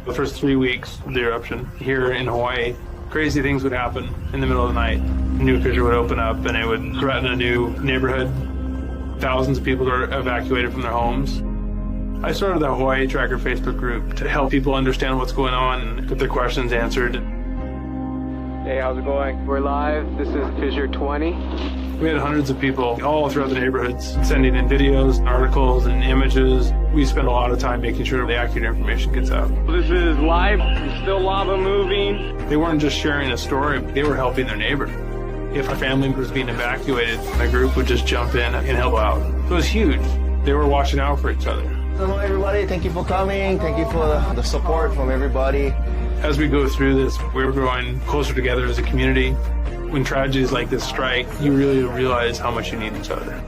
The first 3 weeks of the eruption here in Hawaii, crazy things would happen in the middle of the night. A new fissure would open up and it would threaten a new neighborhood. Thousands of people are evacuated from their homes. I started the Hawaii Tracker Facebook group to help people understand what's going on and get their questions answered. Hey, how's it going? We're live. This is Fissure 20. We had hundreds of people all throughout the neighborhoods sending in videos, articles, and images. We spend a lot of time making sure the accurate information gets out. This is live. There's still lava moving. They weren't just sharing a story, they were helping their neighbor. If a family was being evacuated, my group would just jump in and help out. It was huge. They were watching out for each other. Hello everybody, thank you for coming. Thank you for the support from everybody. As we go through this, we're growing closer together as a community. When tragedies like this strike, you really realize how much you need each other.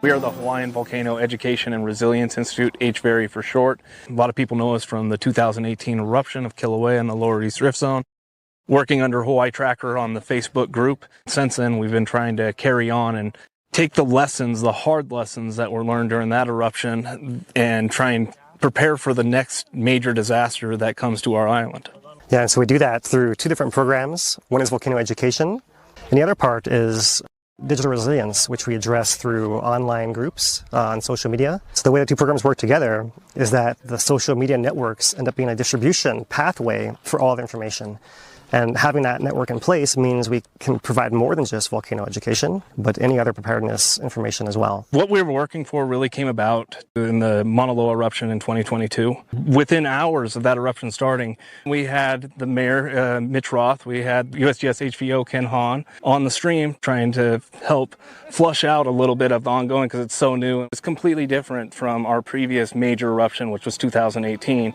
We are the Hawaiian Volcano Education and Resilience Institute, HVERI for short. A lot of people know us from the 2018 eruption of Kīlauea in the Lower East Rift Zone. Working under Hawaii Tracker on the Facebook group. Since then, we've been trying to carry on and take the lessons, the hard lessons that were learned during that eruption and try and prepare for the next major disaster that comes to our island. Yeah, and so we do that through two different programs. One is volcano education, and the other part is digital resilience, which we address through online groups on social media. So the way the two programs work together is that the social media networks end up being a distribution pathway for all the information. And having that network in place means we can provide more than just volcano education, but any other preparedness information as well. What we were working for really came about in the Mauna Loa eruption in 2022. Within hours of that eruption starting, we had the mayor, Mitch Roth, we had USGS HVO Ken Hahn on the stream trying to help flush out a little bit of the ongoing because it's so new. It's completely different from our previous major eruption, which was 2018.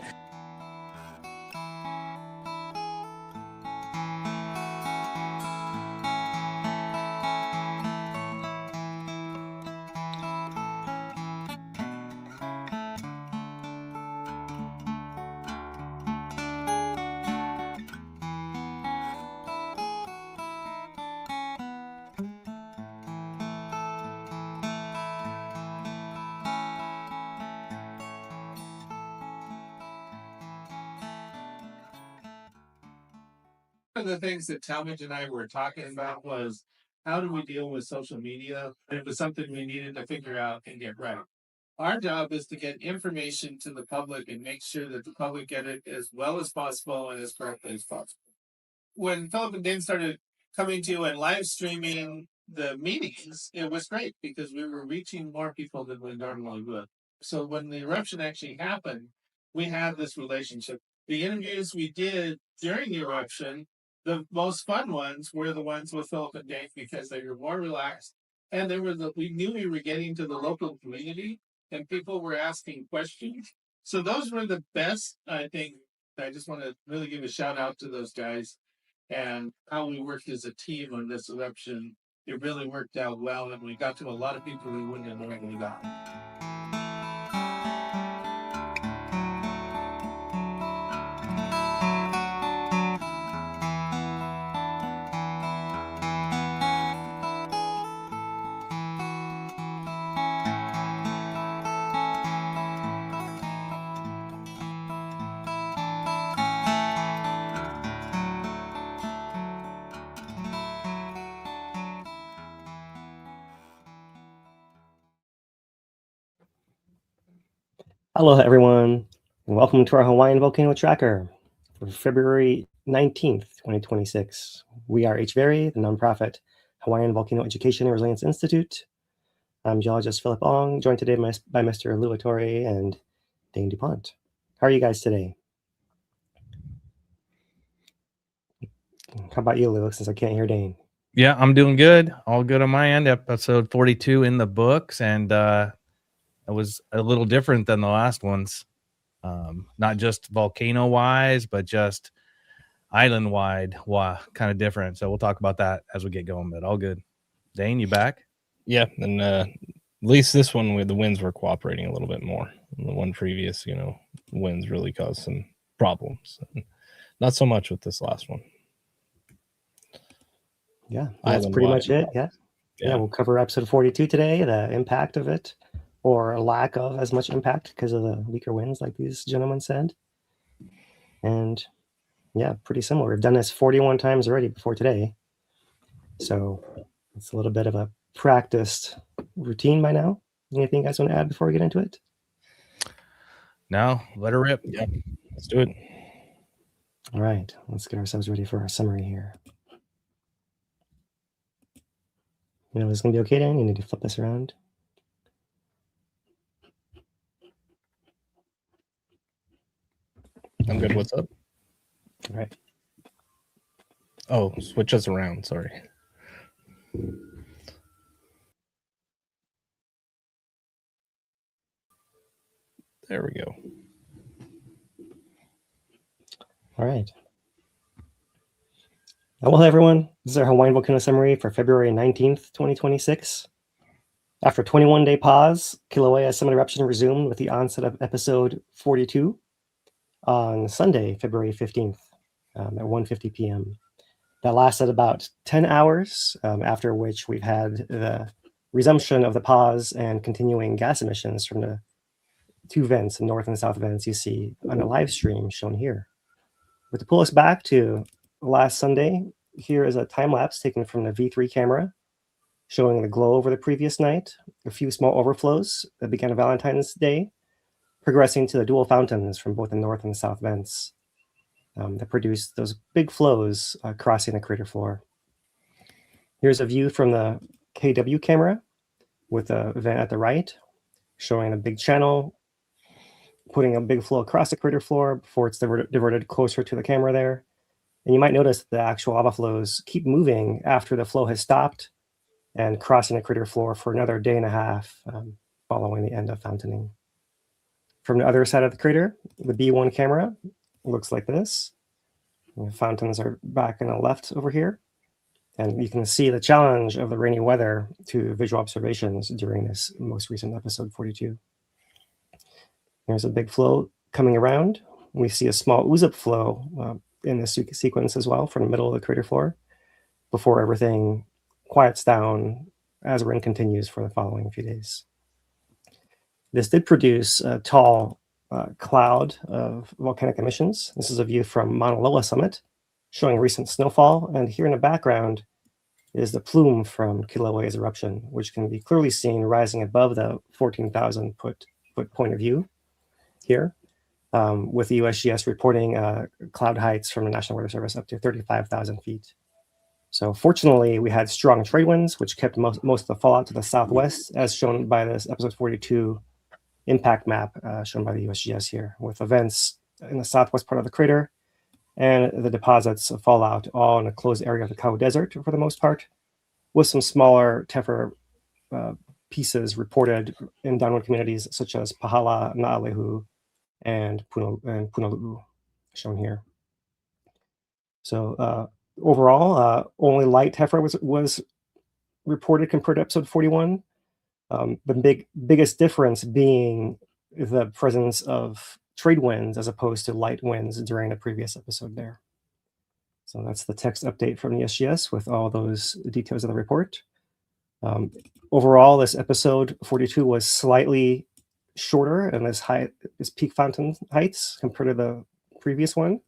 One of the things that Talmadge and I were talking about was how do we deal with social media? It was something we needed to figure out and get right. Our job is to get information to the public and make sure that the public get it as well as possible and as correctly as possible. When Philip and Dane started coming to and live streaming the meetings, it was great because we were reaching more people than we normally would. So when the eruption actually happened, we had this relationship. The interviews we did during the eruption, the most fun ones were the ones with Philip and Dave because they were more relaxed and we knew we were getting to the local community and people were asking questions. So those were the best, I think. I just want to really give a shout out to those guys and how we worked as a team on this eruption. It really worked out well and we got to a lot of people we wouldn't have normally gotten. Hello everyone, and welcome to our Hawaiian Volcano Tracker for February 19th, 2026. We are HVERI, the nonprofit Hawaiian Volcano Education and Resilience Institute. I'm geologist Philip Ong, joined today by Mr. Lou Ettore and Dane DuPont. How are you guys today? How about you, Lou, since I can't hear Dane? Yeah, I'm doing good. All good on my end. Episode 42 in the books, and it was a little different than the last ones. Not just volcano wise, but just island wide. Wow, kind of different. So we'll talk about that as we get going. But all good. Dane, you back? Yeah, and at least this one the winds were cooperating a little bit more. The one previous, winds really caused some problems. Not so much with this last one. Yeah, that's pretty much it. Yeah, we'll cover episode 42 today, the impact of it, or lack of as much impact because of the weaker winds, like these gentlemen said. And yeah, pretty similar. We've done this 41 times already before today. So it's a little bit of a practiced routine by now. Anything you guys want to add before we get into it? No, let her rip. Yeah, let's do it. All right, let's get ourselves ready for our summary here. It's going to be okay, Dan? You need to flip this around. I'm good. What's up? All right. Oh, switch us around. Sorry. There we go. All right. Well, hello, everyone. This is our Hawaiian Volcano Summary for February 19th, 2026. After a 21-day pause, Kīlauea summit eruption resumed with the onset of episode 42 on Sunday, February 15th at 1:50 p.m. That lasted about 10 hours, after which we've had the resumption of the pause and continuing gas emissions from the two vents, the north and south vents you see on the live stream shown here. But to pull us back to last Sunday, here is a time lapse taken from the V3 camera showing the glow over the previous night, a few small overflows that began on Valentine's Day, progressing to the dual fountains from both the north and south vents that produced those big flows crossing the crater floor. Here's a view from the KW camera with a vent at the right, showing a big channel, putting a big flow across the crater floor before it's diverted closer to the camera there. And you might notice the actual lava flows keep moving after the flow has stopped and crossing the crater floor for another day and a half following the end of fountaining. From the other side of the crater, the B1 camera looks like this. The fountains are back on the left over here. And you can see the challenge of the rainy weather to visual observations during this most recent episode 42. There's a big flow coming around. We see a small ooze-up flow in this sequence as well from the middle of the crater floor before everything quiets down as rain continues for the following few days. This did produce a tall cloud of volcanic emissions. This is a view from Mauna Loa summit showing recent snowfall. And here in the background is the plume from Kīlauea's eruption, which can be clearly seen rising above the 14,000 foot point of view here, with the USGS reporting cloud heights from the National Weather Service up to 35,000 feet. So fortunately, we had strong trade winds, which kept most of the fallout to the southwest, as shown by this episode 42 impact map shown by the USGS here, with events in the southwest part of the crater and the deposits of fallout all in a closed area of the Kau Desert for the most part, with some smaller tephra pieces reported in downwind communities such as Pahala, Nāʻālehu, and Punaluʻu, shown here. So overall, only light tephra was reported compared to episode 41. The biggest difference being the presence of trade winds as opposed to light winds during the previous episode there. So that's the text update from the SGS with all those details of the report. Overall, this episode 42 was slightly shorter in this peak fountain heights compared to the previous one.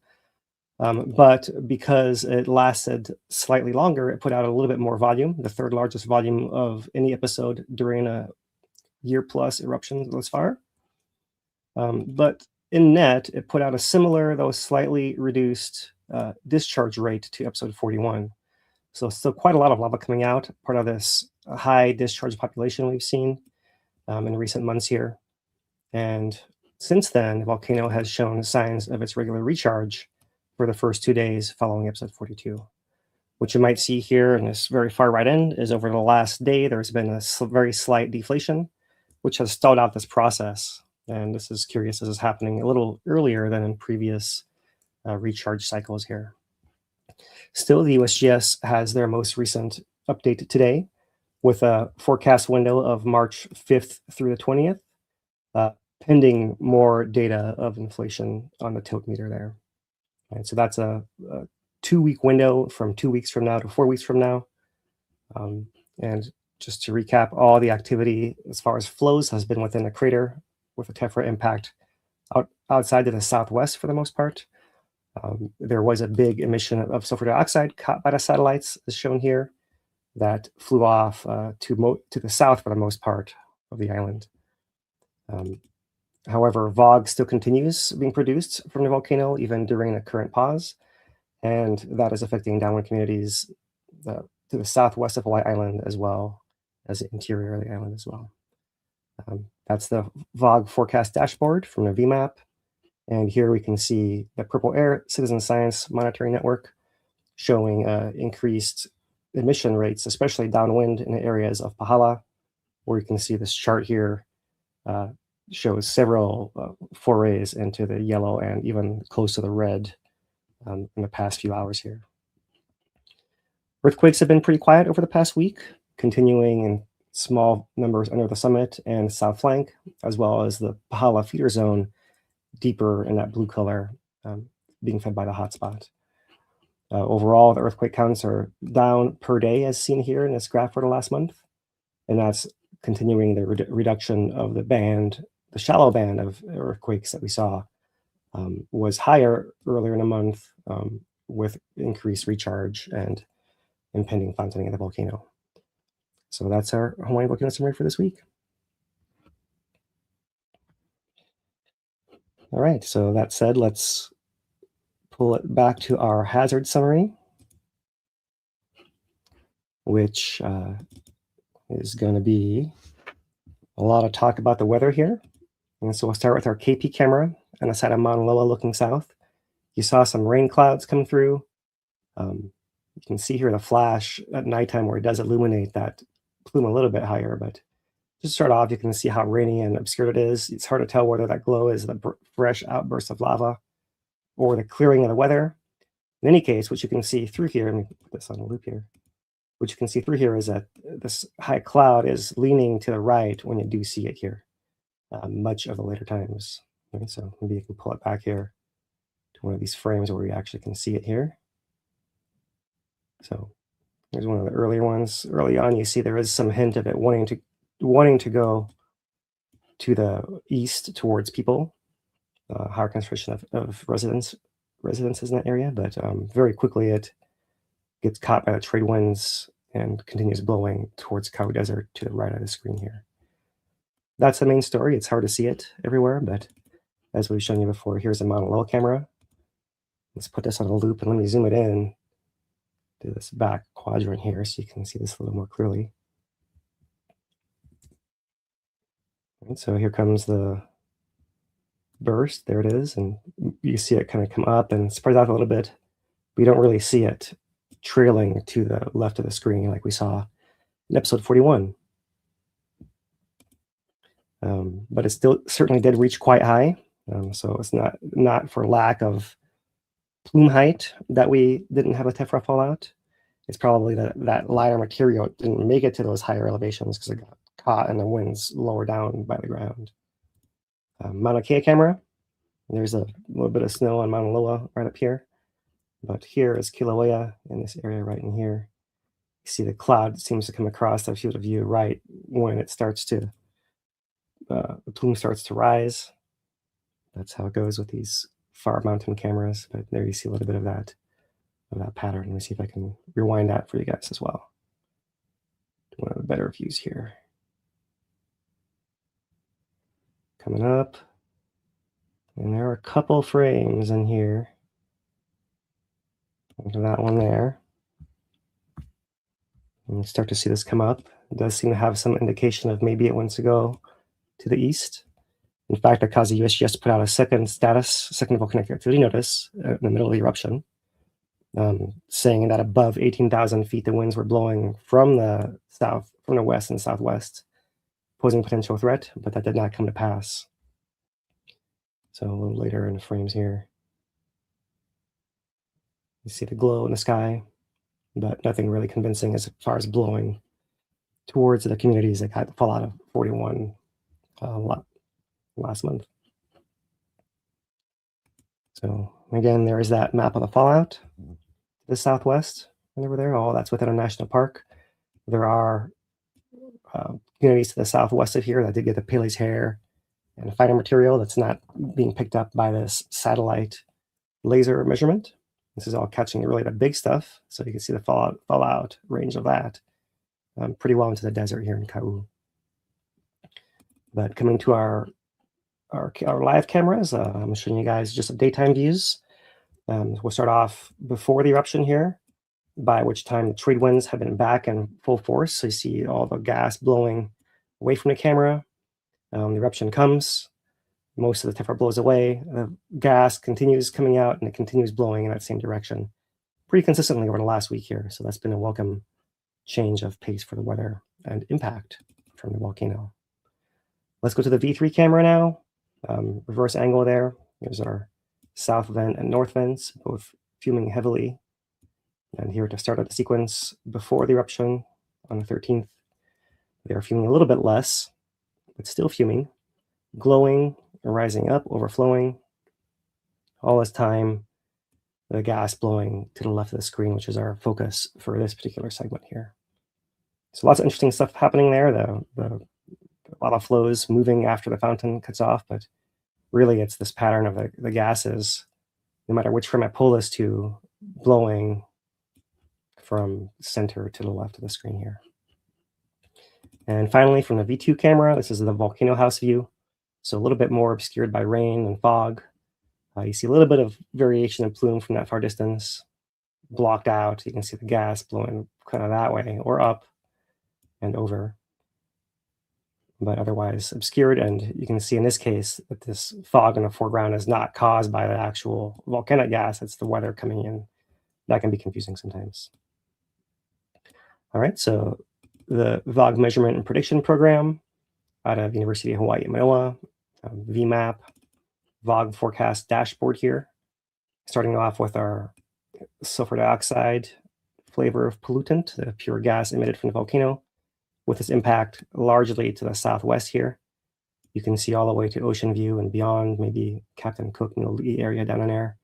But because it lasted slightly longer, it put out a little bit more volume, the third largest volume of any episode during a year-plus eruption thus far. But in net, it put out a similar, though slightly reduced discharge rate to episode 41. So still quite a lot of lava coming out, part of this high discharge population we've seen in recent months here. And since then, the volcano has shown signs of its regular recharge for the first 2 days following episode 42. What you might see here in this very far right end is over the last day, there's been a very slight deflation, which has stalled out this process. And this is curious, this is happening a little earlier than in previous recharge cycles here. Still, the USGS has their most recent update today with a forecast window of March 5th through the 20th, pending more data of inflation on the tilt meter there. And so that's a 2-week window from 2 weeks from now to 4 weeks from now. And just to recap, all the activity as far as flows has been within the crater with a tephra impact outside to the southwest for the most part. There was a big emission of sulfur dioxide caught by the satellites, as shown here, that flew off to the south for the most part of the island. However, VOG still continues being produced from the volcano even during the current pause, and that is affecting downwind communities to the southwest of Hawaii Island as well as the interior of the island as well. That's the VOG forecast dashboard from the VMAP. And here we can see the Purple Air Citizen Science Monitoring Network showing increased emission rates, especially downwind in the areas of Pahala, where you can see this chart here shows several forays into the yellow and even close to the red in the past few hours here. Earthquakes have been pretty quiet over the past week, continuing in small numbers under the summit and south flank, as well as the Pahala feeder zone deeper in that blue color, being fed by the hotspot. Overall, the earthquake counts are down per day, as seen here in this graph for the last month, and that's continuing the reduction of the shallow band of earthquakes that we saw was higher earlier in the month with increased recharge and impending flattening of the volcano. So that's our Hawaiian volcano summary for this week. All right, so that said, let's pull it back to our hazard summary, which is going to be a lot of talk about the weather here. And so we'll start with our KP camera on the side of Mauna Loa looking south. You saw some rain clouds come through. You can see here the flash at nighttime where it does illuminate that plume a little bit higher, but just to start off, you can see how rainy and obscured it is. It's hard to tell whether that glow is the fresh outburst of lava or the clearing of the weather. In any case, what you can see through here, let me put this on a loop here. What you can see through here is that this high cloud is leaning to the right when you do see it here, much of the later times. Okay, so maybe you can pull it back here to one of these frames where we actually can see it here. So here's one of the earlier ones. Early on, you see there is some hint of it wanting to go to the east towards people, higher concentration of residences in that area, but very quickly it gets caught by the trade winds and continues blowing towards Kau Desert to the right of the screen here. That's the main story. It's hard to see it everywhere, but as we've shown you before, here's a Mauna Loa camera. Let's put this on a loop and let me zoom it in to this back quadrant here so you can see this a little more clearly. And so here comes the burst. There it is. And you see it kind of come up and spread out a little bit. But you don't really see it trailing to the left of the screen like we saw in episode 41. But it still certainly did reach quite high. So it's not for lack of plume height that we didn't have a tephra fallout. It's probably that lighter material didn't make it to those higher elevations because it got caught in the winds lower down by the ground. Mauna Kea camera. There's a little bit of snow on Mauna Loa right up here. But here is Kīlauea in this area right in here. You see the cloud seems to come across the field of view right when it starts to, the plume starts to rise. That's how it goes with these far mountain cameras. But there you see a little bit of that pattern. Let me see if I can rewind that for you guys as well. One of the better views here. Coming up. And there are a couple frames in here. Into that one there. And you start to see this come up. It does seem to have some indication of maybe it wants to go to the east. In fact, that caused the USGS to put out a second volcanic activity notice in the middle of the eruption. saying that above 18,000 feet, the winds were blowing from the south, from the west and southwest, posing potential threat, but that did not come to pass. So a little later in the frames here, you see the glow in the sky, but nothing really convincing as far as blowing towards the communities that got the fallout of 41 last month. So again, there is that map of the fallout to the southwest and over there. Oh, that's within a national park. There are communities to the southwest of here that did get the Pele's hair and finer material that's not being picked up by this satellite laser measurement. This is all catching really the big stuff. So you can see the fallout range of that pretty well into the desert here in Kīlauea. But coming to our live cameras, I'm showing you guys just daytime views. We'll start off before the eruption here, by which time the trade winds have been back in full force. So you see all the gas blowing away from the camera. The eruption comes, most of the tephra blows away, the gas continues coming out, and it continues blowing in that same direction pretty consistently over the last week here. So that's been a welcome change of pace for the weather and impact from the volcano. Let's go to the V3 camera now. Reverse angle there. Here's our south vent and north vents, both fuming heavily. And here to start of the sequence before the eruption on the 13th, they are fuming a little bit less, but still fuming, glowing, rising up, overflowing. All this time, the gas blowing to the left of the screen, which is our focus for this particular segment here. So lots of interesting stuff happening there. A lot of flows moving after the fountain cuts off, but really it's this pattern of the gases, no matter which frame I pull this to, blowing from center to the left of the screen here. And finally, from the V2 camera, this is the volcano house view. So a little bit more obscured by rain and fog. You see a little bit of variation in plume from that far distance, blocked out. You can see the gas blowing kind of that way or up and over, but otherwise obscured. And you can see in this case that this fog in the foreground is not caused by the actual volcanic gas. It's the weather coming in. That can be confusing sometimes. All right, so the VOG measurement and prediction program out of University of Hawaii Manoa, VMAP, VOG forecast dashboard here. Starting off with our sulfur dioxide flavor of pollutant, the pure gas emitted from the volcano, with its impact largely to the southwest here. You can see all the way to Ocean View and beyond, maybe Captain Cook Nāʻālehu area down in there,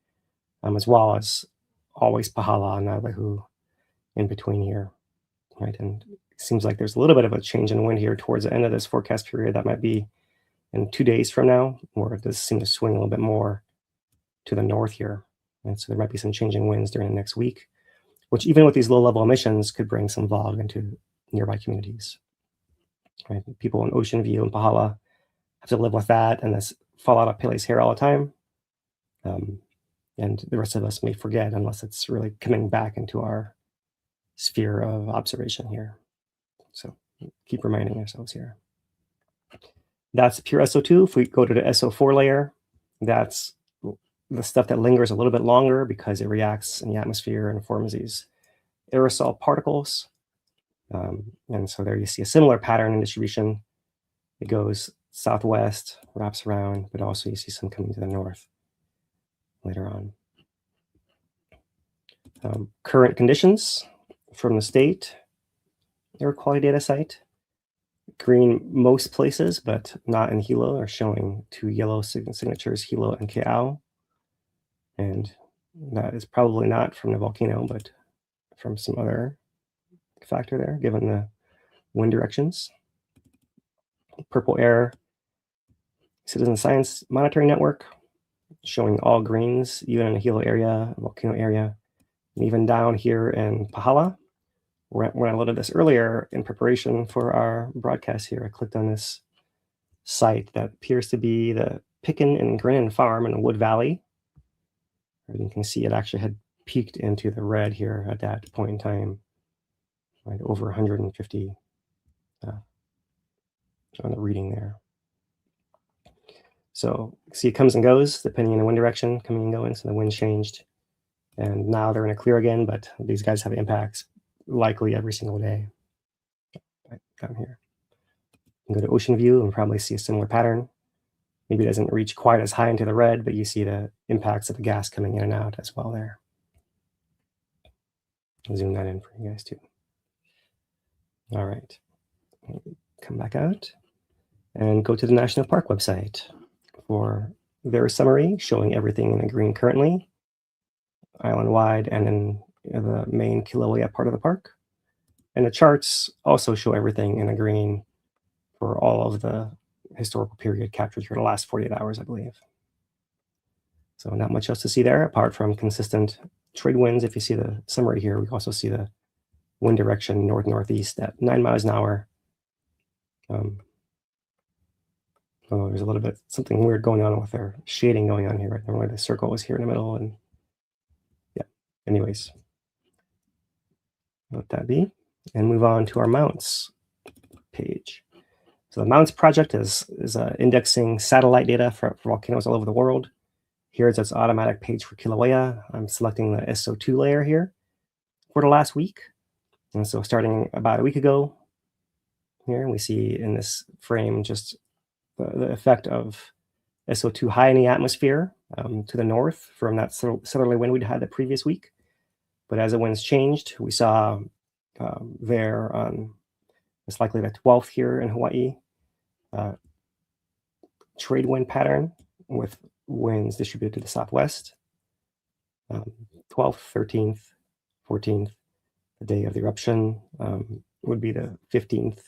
as well as always Pahala and Nāʻālehu in between here, right? And it seems like there's a little bit of a change in wind here towards the end of this forecast period. That might be in 2 days from now, where it does seem to swing a little bit more to the north here. And so there might be some changing winds during the next week, which even with these low-level emissions could bring some VOG into nearby communities. Right? People in Ocean View and Pahala have to live with that and this fallout of Pele's hair all the time. And the rest of us may forget unless it's really coming back into our sphere of observation here. So keep reminding ourselves here. That's pure SO2. If we go to the SO4 layer, that's the stuff that lingers a little bit longer because it reacts in the atmosphere and forms these aerosol particles. And so there you see a similar pattern in distribution. It goes southwest, wraps around, but also you see some coming to the north later on. Current conditions from the state air quality data site. Green most places, but not in Hilo, are showing 2 yellow signatures, Hilo and Kīlauea. And that is probably not from the volcano, but from some other factor there, given the wind directions. Purple air, Citizen Science Monitoring Network, showing all greens, even in the Hilo area, volcano area, and even down here in Pahala. When I loaded this earlier in preparation for our broadcast here, I clicked on this site that appears to be the Pickin and Grinnin Farm in the Wood Valley. And you can see it actually had peaked into the red here at that point in time, right, over 150 on the reading there. So see it comes and goes depending on the wind direction coming and going. So the wind changed And now they're in a clear again, but these guys have impacts likely every single day. Right down here. You can go to ocean view and probably see a similar pattern. Maybe it doesn't reach quite as high into the red, but you see the impacts of the gas coming in and out as well there. I'll zoom that in for you guys too. All right, come back out and go to the National Park website for their summary showing everything in the green currently, island-wide and in the main Kīlauea part of the park. And the charts also show everything in the green for all of the historical period captured here the last 48 hours, I believe. So not much else to see there apart from consistent trade winds. If you see the summary here, we also see the wind direction north-northeast at 9 miles an hour. There's a little bit something weird going on with their shading going on here. Right? Normally the circle is here in the middle, and yeah. Anyways, let that be, and move on to our mounts page. So the mounts project is indexing satellite data for volcanoes all over the world. Here's its automatic page for Kīlauea. I'm selecting the SO2 layer here for the last week. And so starting about a week ago, here we see in this frame just the effect of SO2 high in the atmosphere to the north from that southerly wind we'd had the previous week. But as the winds changed, we saw there on it's likely the 12th here in Hawaii, trade wind pattern with winds distributed to the southwest. 12th, 13th, 14th, the day of the eruption would be the 15th.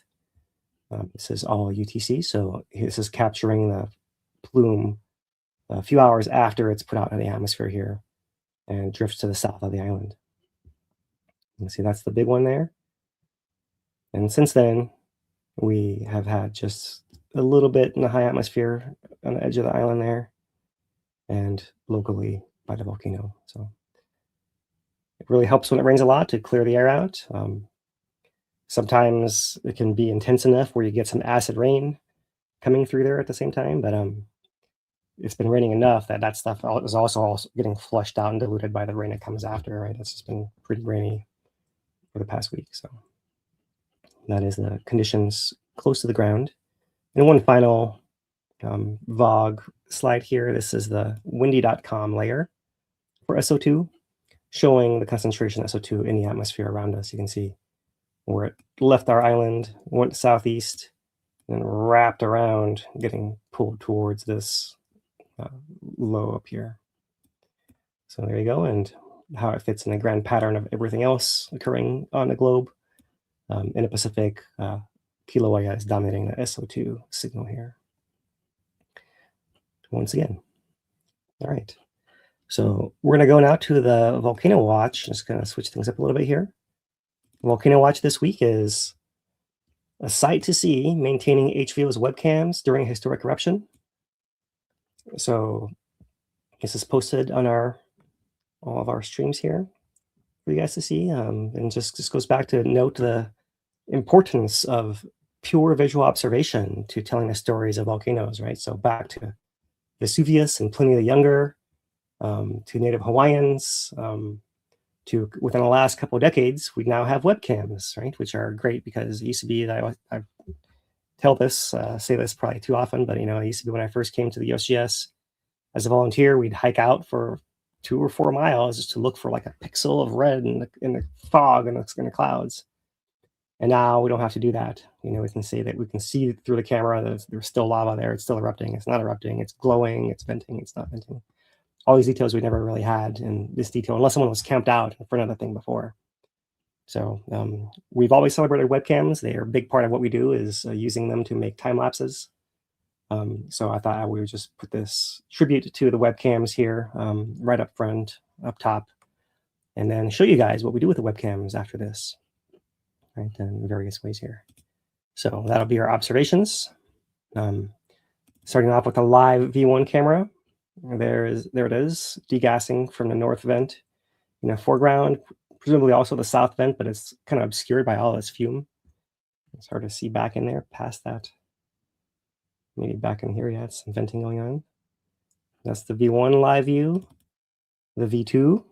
This is all UTC, so this is capturing the plume a few hours after it's put out in the atmosphere here and drifts to the south of the island. You can see that's the big one there. And since then, we have had just a little bit in the high atmosphere on the edge of the island there and locally by the volcano. So it really helps when it rains a lot to clear the air out. Sometimes it can be intense enough where you get some acid rain coming through there at the same time, but it's been raining enough that stuff is also getting flushed out and diluted by the rain that comes after, right? It's just been pretty rainy for the past week. So that is the conditions close to the ground. And one final VOG slide here. This is the windy.com layer for SO2, showing the concentration of SO2 in the atmosphere around us. You can see where it left our island, went southeast, and wrapped around, getting pulled towards this low up here. So there you go, and how it fits in the grand pattern of everything else occurring on the globe. In the Pacific, Kīlauea is dominating the SO2 signal here. Once again. All right. So we're going to go now to the Volcano Watch. Just going to switch things up a little bit here. Volcano Watch this week is a sight to see maintaining HVO's webcams during a historic eruption. So this is posted on all of our streams here for you guys to see. And just goes back to note the importance of pure visual observation to telling the stories of volcanoes, right? So back to Vesuvius and Pliny the Younger, to Native Hawaiians, to within the last couple of decades, we now have webcams, right? Which are great because it used to be that I tell this, say this probably too often, but it used to be when I first came to the USGS as a volunteer, we'd hike out for 2 or 4 miles just to look for like a pixel of red in the fog and in the clouds. And now we don't have to do that. We can say that we can see through the camera that there's still lava there. It's still erupting. It's not erupting. It's glowing. It's venting. It's not venting. All these details we never really had in this detail, unless someone was camped out in front of the thing before. So we've always celebrated webcams. They are a big part of what we do is using them to make time lapses. So I thought we would just put this tribute to the webcams here right up front, up top, and then show you guys what we do with the webcams after this, right, in various ways here. So that'll be our observations. Starting off with a live V1 camera. There it is, degassing from the north vent in the foreground, presumably also the south vent, but it's kind of obscured by all this fume. It's hard to see back in there past that. Maybe back in here, yeah, it's some venting going on. That's the V1 live view. The V2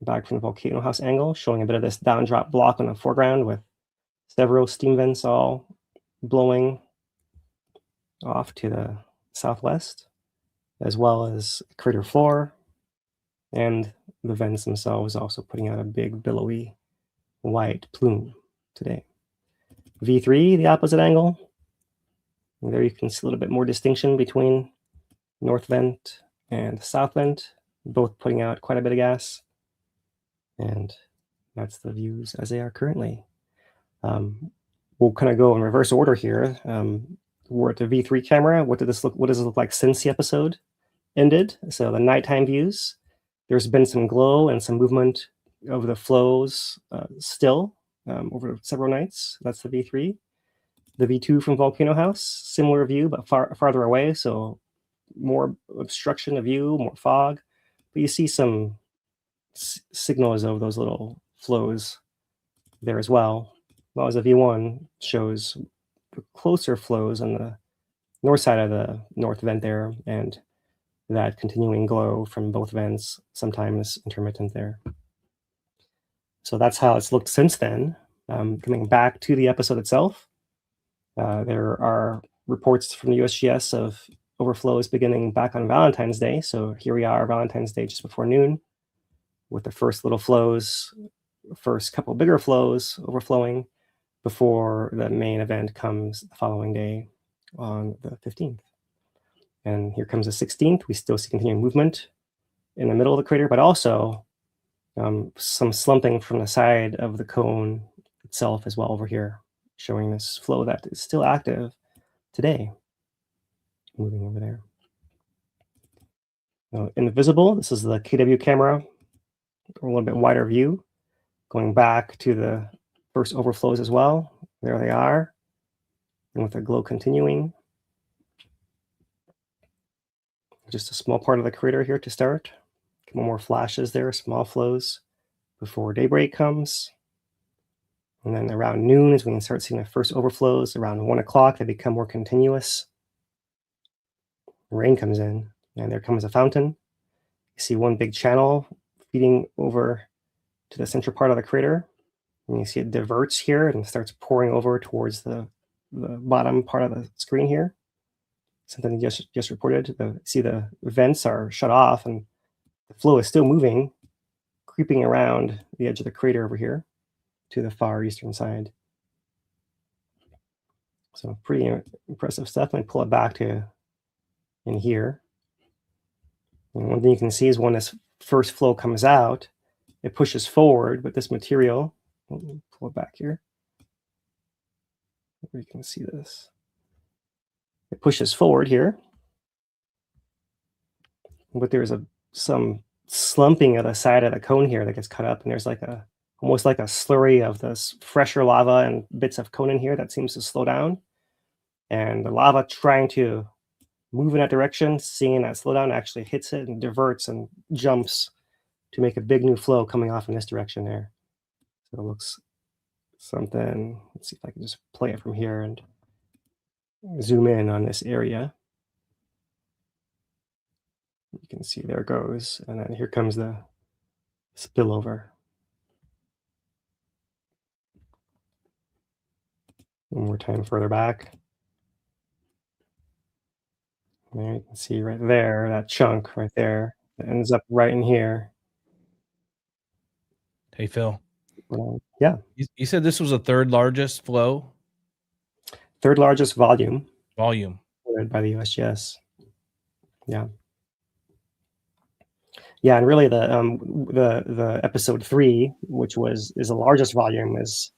back from the volcano house angle, showing a bit of this down drop block on the foreground with several steam vents all blowing off to the southwest, as well as the crater floor, and the vents themselves also putting out a big billowy white plume today. V3, the opposite angle. And there you can see a little bit more distinction between north vent and south vent, both putting out quite a bit of gas. And that's the views as they are currently. We'll kind of go in reverse order here. We're at the V3 camera. What does this look like since the episode ended? So the nighttime views. There's been some glow and some movement of the flows still over several nights. That's the V3. The V2 from Volcano House, similar view, but farther away. So more obstruction of view, more fog. But you see some signals of those little flows there as well. Whereas the V1 shows the closer flows on the north side of the north vent there, and that continuing glow from both vents, sometimes intermittent there. So that's how it's looked since then. Coming back to the episode itself, there are reports from the USGS of overflows beginning back on Valentine's Day. So here we are, Valentine's Day, just before noon, with the first little flows, first couple bigger flows overflowing before the main event comes the following day on the 15th. And here comes the 16th. We still see continuing movement in the middle of the crater, but also some slumping from the side of the cone itself as well over here, showing this flow that is still active today. Moving over there. Now, in the visible, this is the KW camera, a little bit wider view, going back to the first overflows as well. There they are, and with the glow continuing. Just a small part of the crater here to start. A couple more flashes there, small flows before daybreak comes. And then around noon is when we can start seeing the first overflows. Around 1 o'clock, they become more continuous. Rain comes in, and there comes a fountain. You see one big channel feeding over to the central part of the crater. And you see it diverts here and starts pouring over towards the bottom part of the screen here. Something just reported. See the vents are shut off, and the flow is still moving, creeping around the edge of the crater over here to the far eastern side. So pretty impressive stuff. Let me pull it back to in here. And one thing you can see is when this first flow comes out, it pushes forward with this material. Let me pull it back here. You can see this. It pushes forward here, but there's some slumping of the side of the cone here that gets cut up, and there's like almost like a slurry of this fresher lava and bits of cone in here that seems to slow down. And the lava trying to move in that direction, seeing that slowdown, actually hits it and diverts and jumps to make a big new flow coming off in this direction there. So it looks something. Let's see if I can just play it from here and zoom in on this area. You can see there it goes, and then here comes the spillover. One more time further back. There you can see right there, that chunk right there that ends up right in here. Hey, Phil. Yeah. You said this was the third largest flow? Third largest volume. Volume. By the USGS. Yeah. Yeah, and really the episode 3, which is the largest volume, is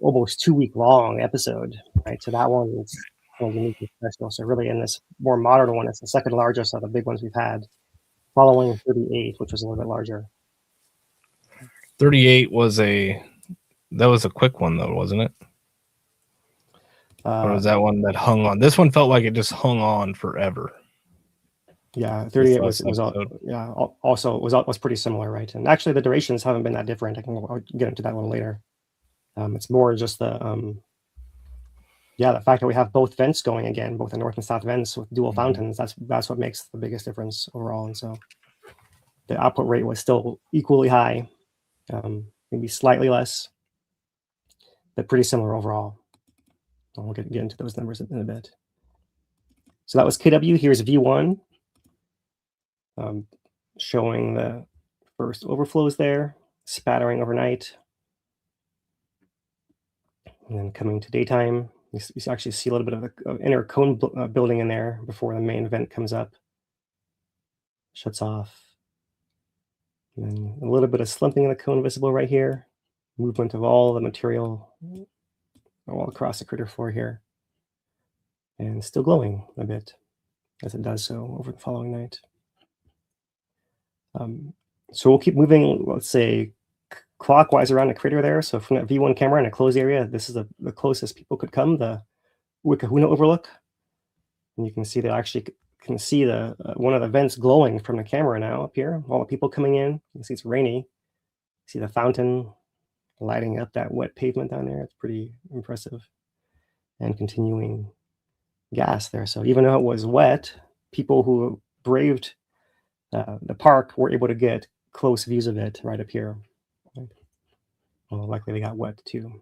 almost 2-week long episode, right? So that one is unique and special. So really in this more modern one, it's the second largest of the big ones we've had, following 38, which was a little bit larger. 38 was a quick one though, wasn't it? Or was that one that hung on? This one felt like it just hung on forever. Yeah, 38 was pretty similar, right? And actually the durations haven't been that different. I'll get into that one later. It's more just the fact that we have both vents going again, both the north and south vents with dual fountains. That's what makes the biggest difference overall. And so the output rate was still equally high, maybe slightly less, but pretty similar overall. We'll get into those numbers in a bit. So that was KW. Here's V1, showing the first overflows there, spattering overnight. And then coming to daytime, you actually see a little bit of the inner cone building in there before the main vent comes up, shuts off. And then a little bit of slumping in the cone visible right here, movement of all the material all across the crater floor here, and still glowing a bit as it does so over the following night. So we'll keep moving, let's say, clockwise around the crater there. So from that V1 camera in a closed area, this is the closest people could come, the Wikahuna overlook. And you can see they actually can see the one of the vents glowing from the camera now up here. All the people coming in. You can see it's rainy. You see the fountain lighting up that wet pavement down there. It's pretty impressive. And continuing gas there. So even though it was wet, people who braved the park were able to get close views of it right up here. Well, likely they got wet too.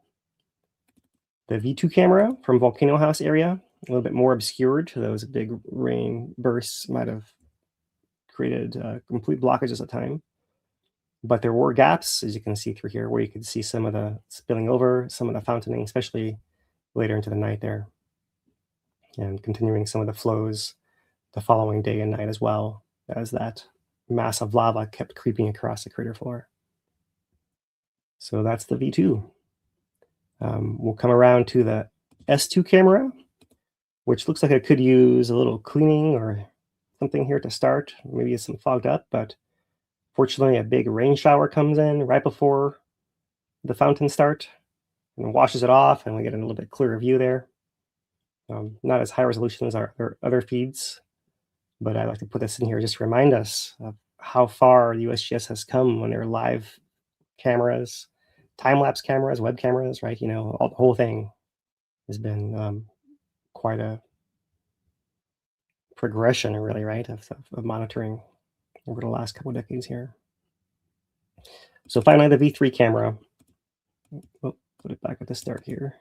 The V2 camera from Volcano House area, a little bit more obscured. Those big rain bursts might have created complete blockages at the time. But there were gaps, as you can see through here, where you could see some of the spilling over, some of the fountaining, especially later into the night there. And continuing some of the flows the following day and night as well, as that mass of lava kept creeping across the crater floor. So that's the V2. We'll come around to the S2 camera, which looks like it could use a little cleaning or something here to start. Maybe it's some fogged up, but fortunately a big rain shower comes in right before the fountains start and washes it off, and we get a little bit clearer view there. Not as high resolution as our other feeds, but I like to put this in here just to remind us of how far USGS has come when they're live cameras, time-lapse cameras, web cameras, right? You know, the whole thing has been quite a progression, really, right, of monitoring over the last couple of decades here. So finally, the V3 camera. Oh, put it back at the start here.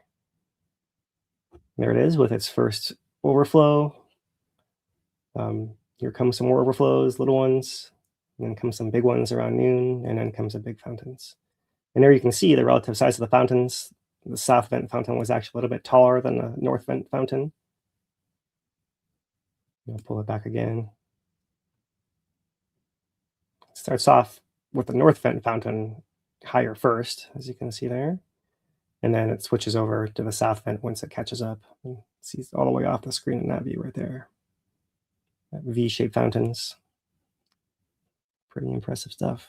There it is with its first overflow. Here comes some more overflows, little ones, and then comes some big ones around noon, and then comes the big fountains. And there you can see the relative size of the fountains. The south vent fountain was actually a little bit taller than the north vent fountain. I'll pull it back again. It starts off with the north vent fountain higher first, as you can see there. And then it switches over to the south vent once it catches up. And sees all the way off the screen in that view right there. V-shaped fountains. Pretty impressive stuff.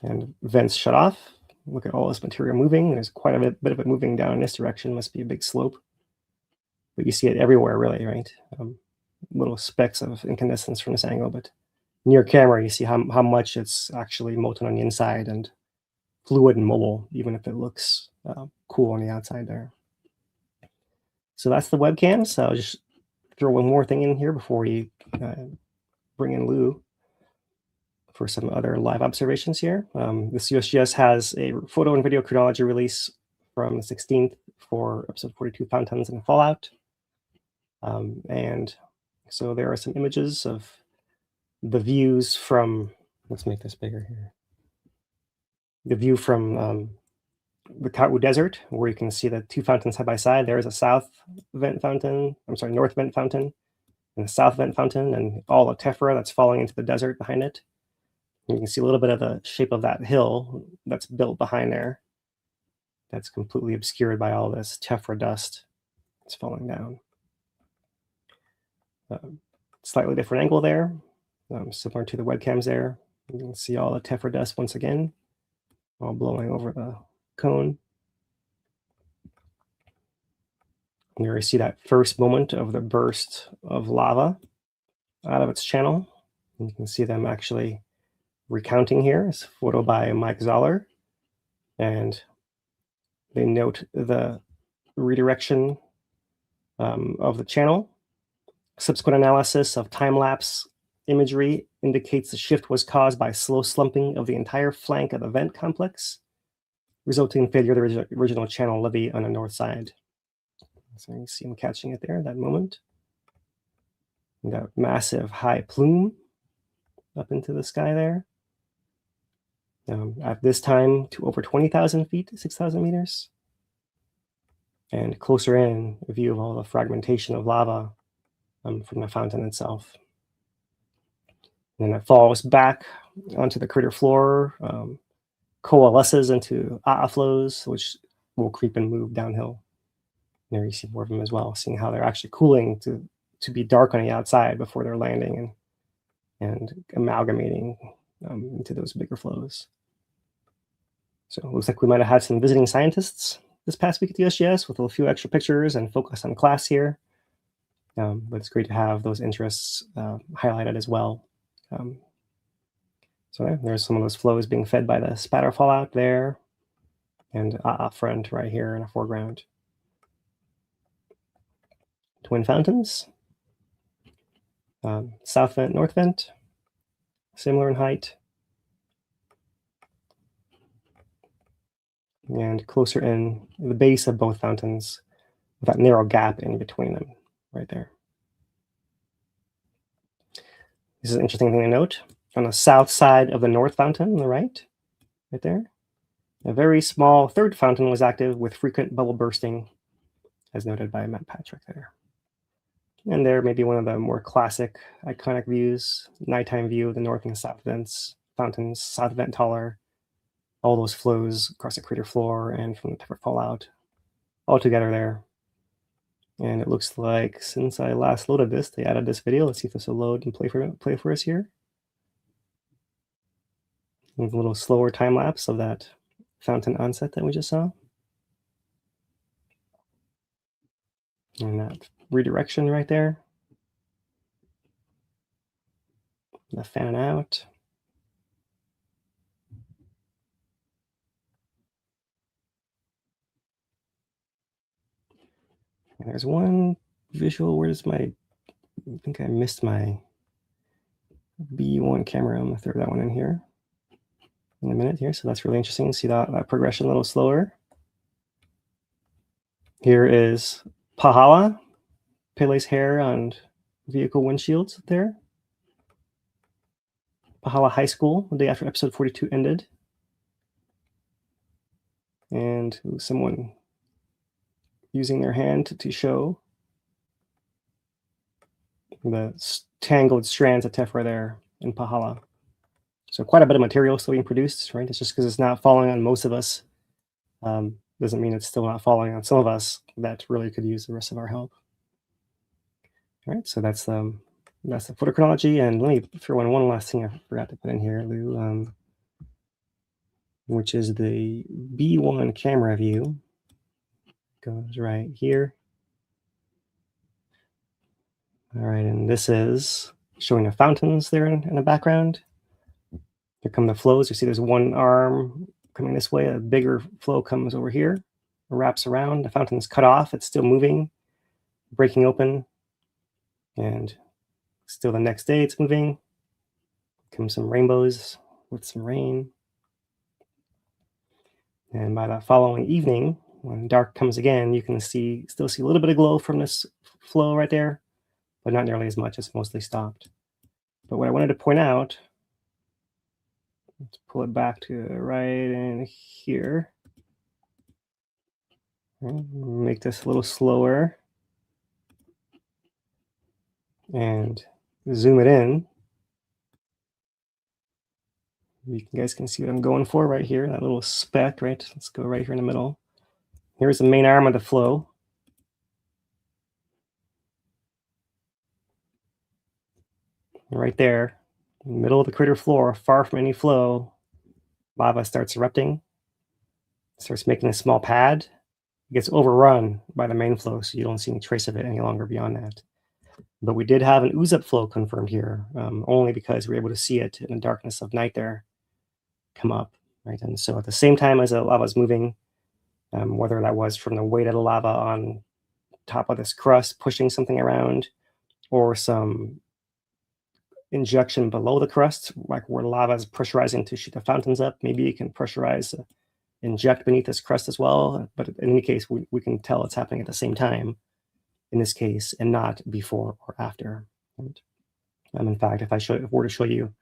And vents shut off. Look at all this material moving. There's quite a bit of it moving down in this direction. Must be a big slope. But you see it everywhere, really, right? Little specks of incandescence from this angle, but near camera, you see how much it's actually molten on the inside and fluid and mobile, even if it looks cool on the outside there. So that's the webcam. So I'll just throw one more thing in here before we bring in Lou for some other live observations here. This USGS has a photo and video chronology release from the 16th for episode 42, Fountains and Fallout. And so there are some images of the views from, let's make this bigger here. The view from the Kīlauea Desert, where you can see the two fountains side by side. There is a south vent fountain, north vent fountain, and a south vent fountain, and all the tephra that's falling into the desert behind it. And you can see a little bit of the shape of that hill that's built behind there. That's completely obscured by all this tephra dust that's falling down. Slightly different angle there, similar to the webcams there. You can see all the tephra dust once again, all blowing over the cone. And there you see that first moment of the burst of lava out of its channel. And you can see them actually recounting here. It's a photo by Mike Zoller. And they note the redirection of the channel Subsequent analysis of time-lapse imagery indicates the shift was caused by slow slumping of the entire flank of the vent complex, resulting in failure of the original channel levee on the north side. So you see him catching it there at that moment. We got massive high plume up into the sky there. At this time to over 20,000 feet, 6,000 meters. And closer in, a view of all the fragmentation of lava from the fountain itself. And then it falls back onto the crater floor, coalesces into flows, which will creep and move downhill. And there you see more of them as well, seeing how they're actually cooling to be dark on the outside before they're landing and amalgamating into those bigger flows. So it looks like we might have had some visiting scientists this past week at the USGS with a few extra pictures and focus on class here. But it's great to have those interests highlighted as well. So there's some of those flows being fed by the spatter fallout there, and front right here in the foreground. Twin fountains, south vent, north vent, similar in height. And closer in the base of both fountains with that narrow gap in between them right there. This is an interesting thing to note. On the south side of the north fountain on the right there, a very small third fountain was active with frequent bubble bursting, as noted by Matt Patrick there. And there may be one of the more classic, iconic views, nighttime view of the north and south vents, fountains, south vent taller, all those flows across the crater floor and from the tephra fallout all together there. And it looks like since I last loaded this, they added this video. Let's see if this will load and play for us here. With a little slower time lapse of that fountain onset that we just saw. And that redirection right there. The fan out. And there's one visual. Where's my, I think I missed my B1 camera. I'm gonna throw that one in here in a minute here. So that's really interesting to see that progression a little slower. Here is Pahala, Pele's hair on vehicle windshields there. Pahala High School, the day after episode 42 ended. And someone using their hand to show the tangled strands of tephra there in Pahala. So quite a bit of material still being produced, right? It's just because it's not falling on most of us doesn't mean it's still not falling on some of us that really could use the rest of our help. All right, so that's the photochronology. And let me throw in one last thing I forgot to put in here, Lou, which is the B1 camera view. Goes right here. All right, and this is showing the fountains there in the background. Here come the flows. You see there's one arm coming this way. A bigger flow comes over here, wraps around. The fountain's cut off. It's still moving, breaking open. And still the next day it's moving. Come some rainbows with some rain. And by the following evening, when dark comes again, you can still see a little bit of glow from this flow right there, but not nearly as much. It's mostly stopped. But what I wanted to point out, let's pull it back to right in here. Make this a little slower and zoom it in. You guys can see what I'm going for right here, that little speck, right? Let's go right here in the middle. Here's the main arm of the flow. Right there, in the middle of the crater floor, far from any flow, lava starts erupting, starts making a small pad. It gets overrun by the main flow, so you don't see any trace of it any longer beyond that. But we did have an ooze-up flow confirmed here, only because we were able to see it in the darkness of night there come up, right? And so at the same time as the lava is moving, whether that was from the weight of the lava on top of this crust pushing something around, or some injection below the crust, like where lava is pressurizing to shoot the fountains up. Maybe you can pressurize, inject beneath this crust as well. But in any case, we can tell it's happening at the same time in this case, and not before or after. Right? In fact, if I were to show you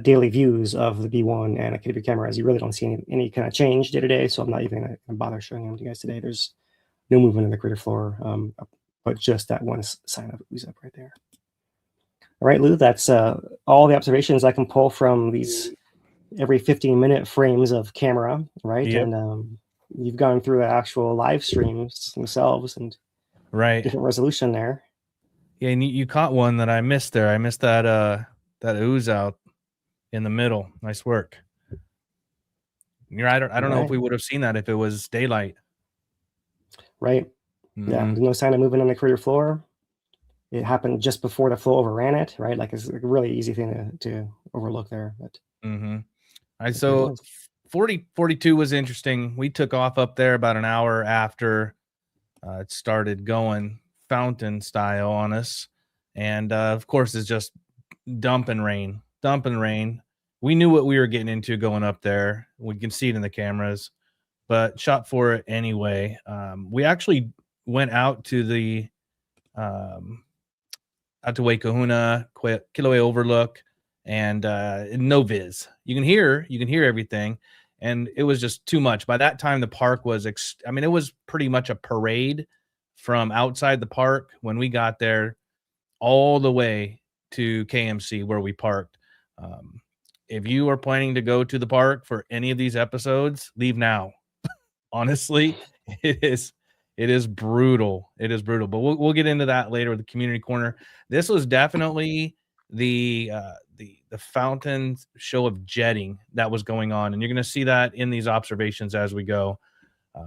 daily views of the B1 and a KW cameras, you really don't see any kind of change day to day. So I'm not even going to bother showing them to you guys today. There's no movement in the crater floor, but just that one sign of ooze up right there. All right, Lou, that's all the observations I can pull from these every 15-minute frames of camera, right? Yep. And you've gone through the actual live streams themselves and different resolution there. Yeah, and you caught one that I missed there. I missed that that ooze out in the middle. Nice work. I don't know if we would have seen that if it was daylight. Right. Mm-hmm. Yeah, there's no sign of movement on the crater floor. It happened just before the flow overran it, right? Like it's a really easy thing to overlook there. But all right, so 42 was interesting. We took off up there about an hour after it started going fountain style on us, and of course it's just dumping rain. We knew what we were getting into going up there. We can see it in the cameras, but shot for it anyway. We actually went out to the out to Waikahuna, Kīlauea Overlook, and no viz. You can hear everything, and it was just too much. By that time, the park was, it was pretty much a parade from outside the park when we got there all the way to KMC where we parked. If you are planning to go to the park for any of these episodes, leave now. Honestly, it is brutal. It is brutal, but we'll get into that later with the community corner. This was definitely the fountain show of jetting that was going on, and you're going to see that in these observations as we go. You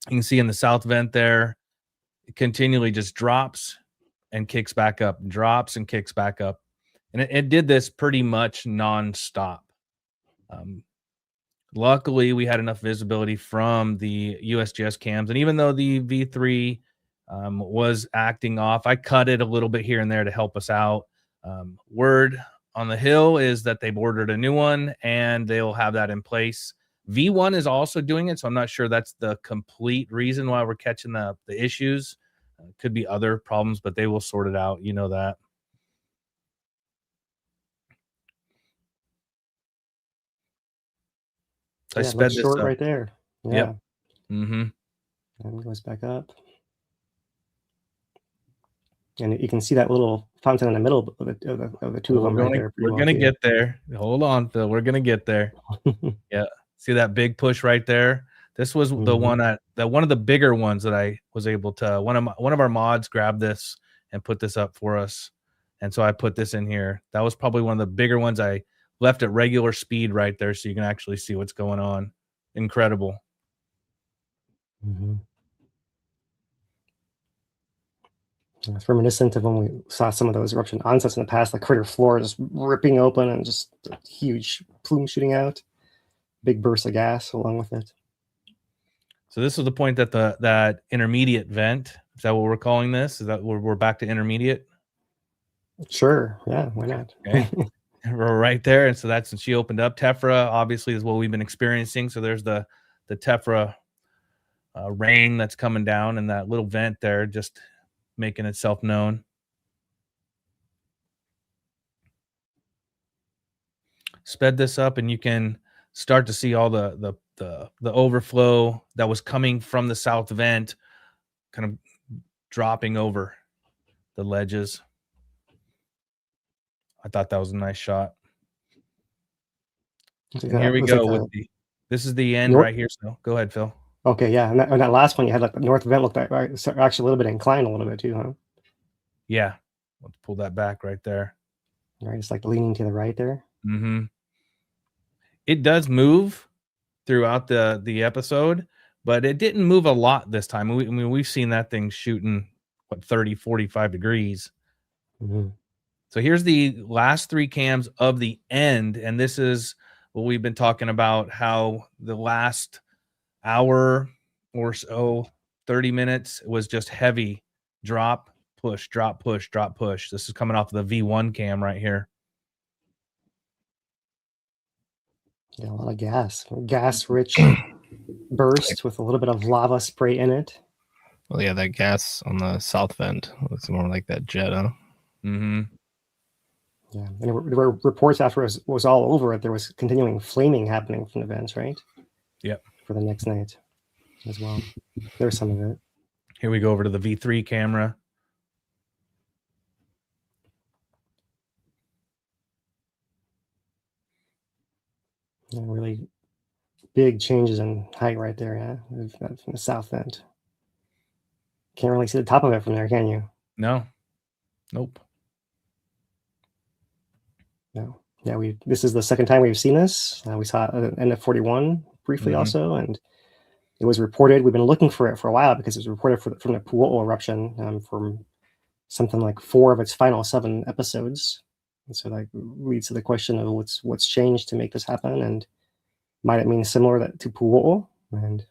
can see in the south vent there, it continually just drops and kicks back up, drops and kicks back up, and it did this pretty much nonstop. Luckily, we had enough visibility from the USGS cams, and even though the V3 was acting off, I cut it a little bit here and there to help us out. Word on the hill is that they've ordered a new one, and they'll have that in place. V1 is also doing it, so I'm not sure that's the complete reason why we're catching the issues. Could be other problems, but they will sort it out. You know that. I sped this short up. right there. Yeah. Yep. Mm-hmm. And it goes back up. And you can see that little fountain in the middle of the two of them right there. We're going to get there. Hold on, Phil. We're going to get there. Yeah. See that big push right there? This was the one one of the bigger ones that I was able to, one of our mods grabbed this and put this up for us. And so I put this in here. That was probably one of the bigger ones. I left at regular speed right there so you can actually see what's going on. Incredible. It's reminiscent of when we saw some of those eruption onsets in the past, the crater floor just ripping open and just a huge plume shooting out, big burst of gas along with it. So this is the point that that intermediate vent, is that what we're calling this? Is that we're back to intermediate? Sure. Yeah, why not? Okay. We're right there. And so that's when she opened up. Tephra obviously is what we've been experiencing. So there's the tephra rain that's coming down, and that little vent there just making itself known. Sped this up, and you can start to see all the overflow that was coming from the south vent kind of dropping over the ledges. I thought that was a nice shot. And here we go with this is the end right here. So go ahead, Phil. Okay, yeah, and that last one you had, like the north vent looked like actually a little bit inclined a little bit too, huh? Yeah, let's pull that back right there. Right, it's like leaning to the right there. Mm-hmm. It does move throughout the episode, but it didn't move a lot this time. We've seen that thing shooting 30, 45 degrees. Mm-hmm. So here's the last three cams of the end, and this is what we've been talking about, how the last hour or so, 30 minutes, was just heavy drop, push, drop, push, drop, push. This is coming off the V1 cam right here. Yeah, a lot of gas-rich burst with a little bit of lava spray in it. Well, yeah, that gas on the south vent looks more like that jet, huh? Yeah, and there were reports after it was all over it. There was continuing flaming happening from the vents, right? Yep. For the next night as well. There's some of it. Here we go over to the V3 camera. Yeah, really big changes in height right there, yeah, from the south vent. Can't really see the top of it from there, can you? No. Nope. No. Yeah, this is the second time we've seen this. We saw it at NF41 briefly also, and it was reported. We've been looking for it for a while because it was reported from the Punaluʻu eruption from something like 4 of its final 7 episodes. And so that leads to the question of what's changed to make this happen, and might it mean similar to Punaluʻu? And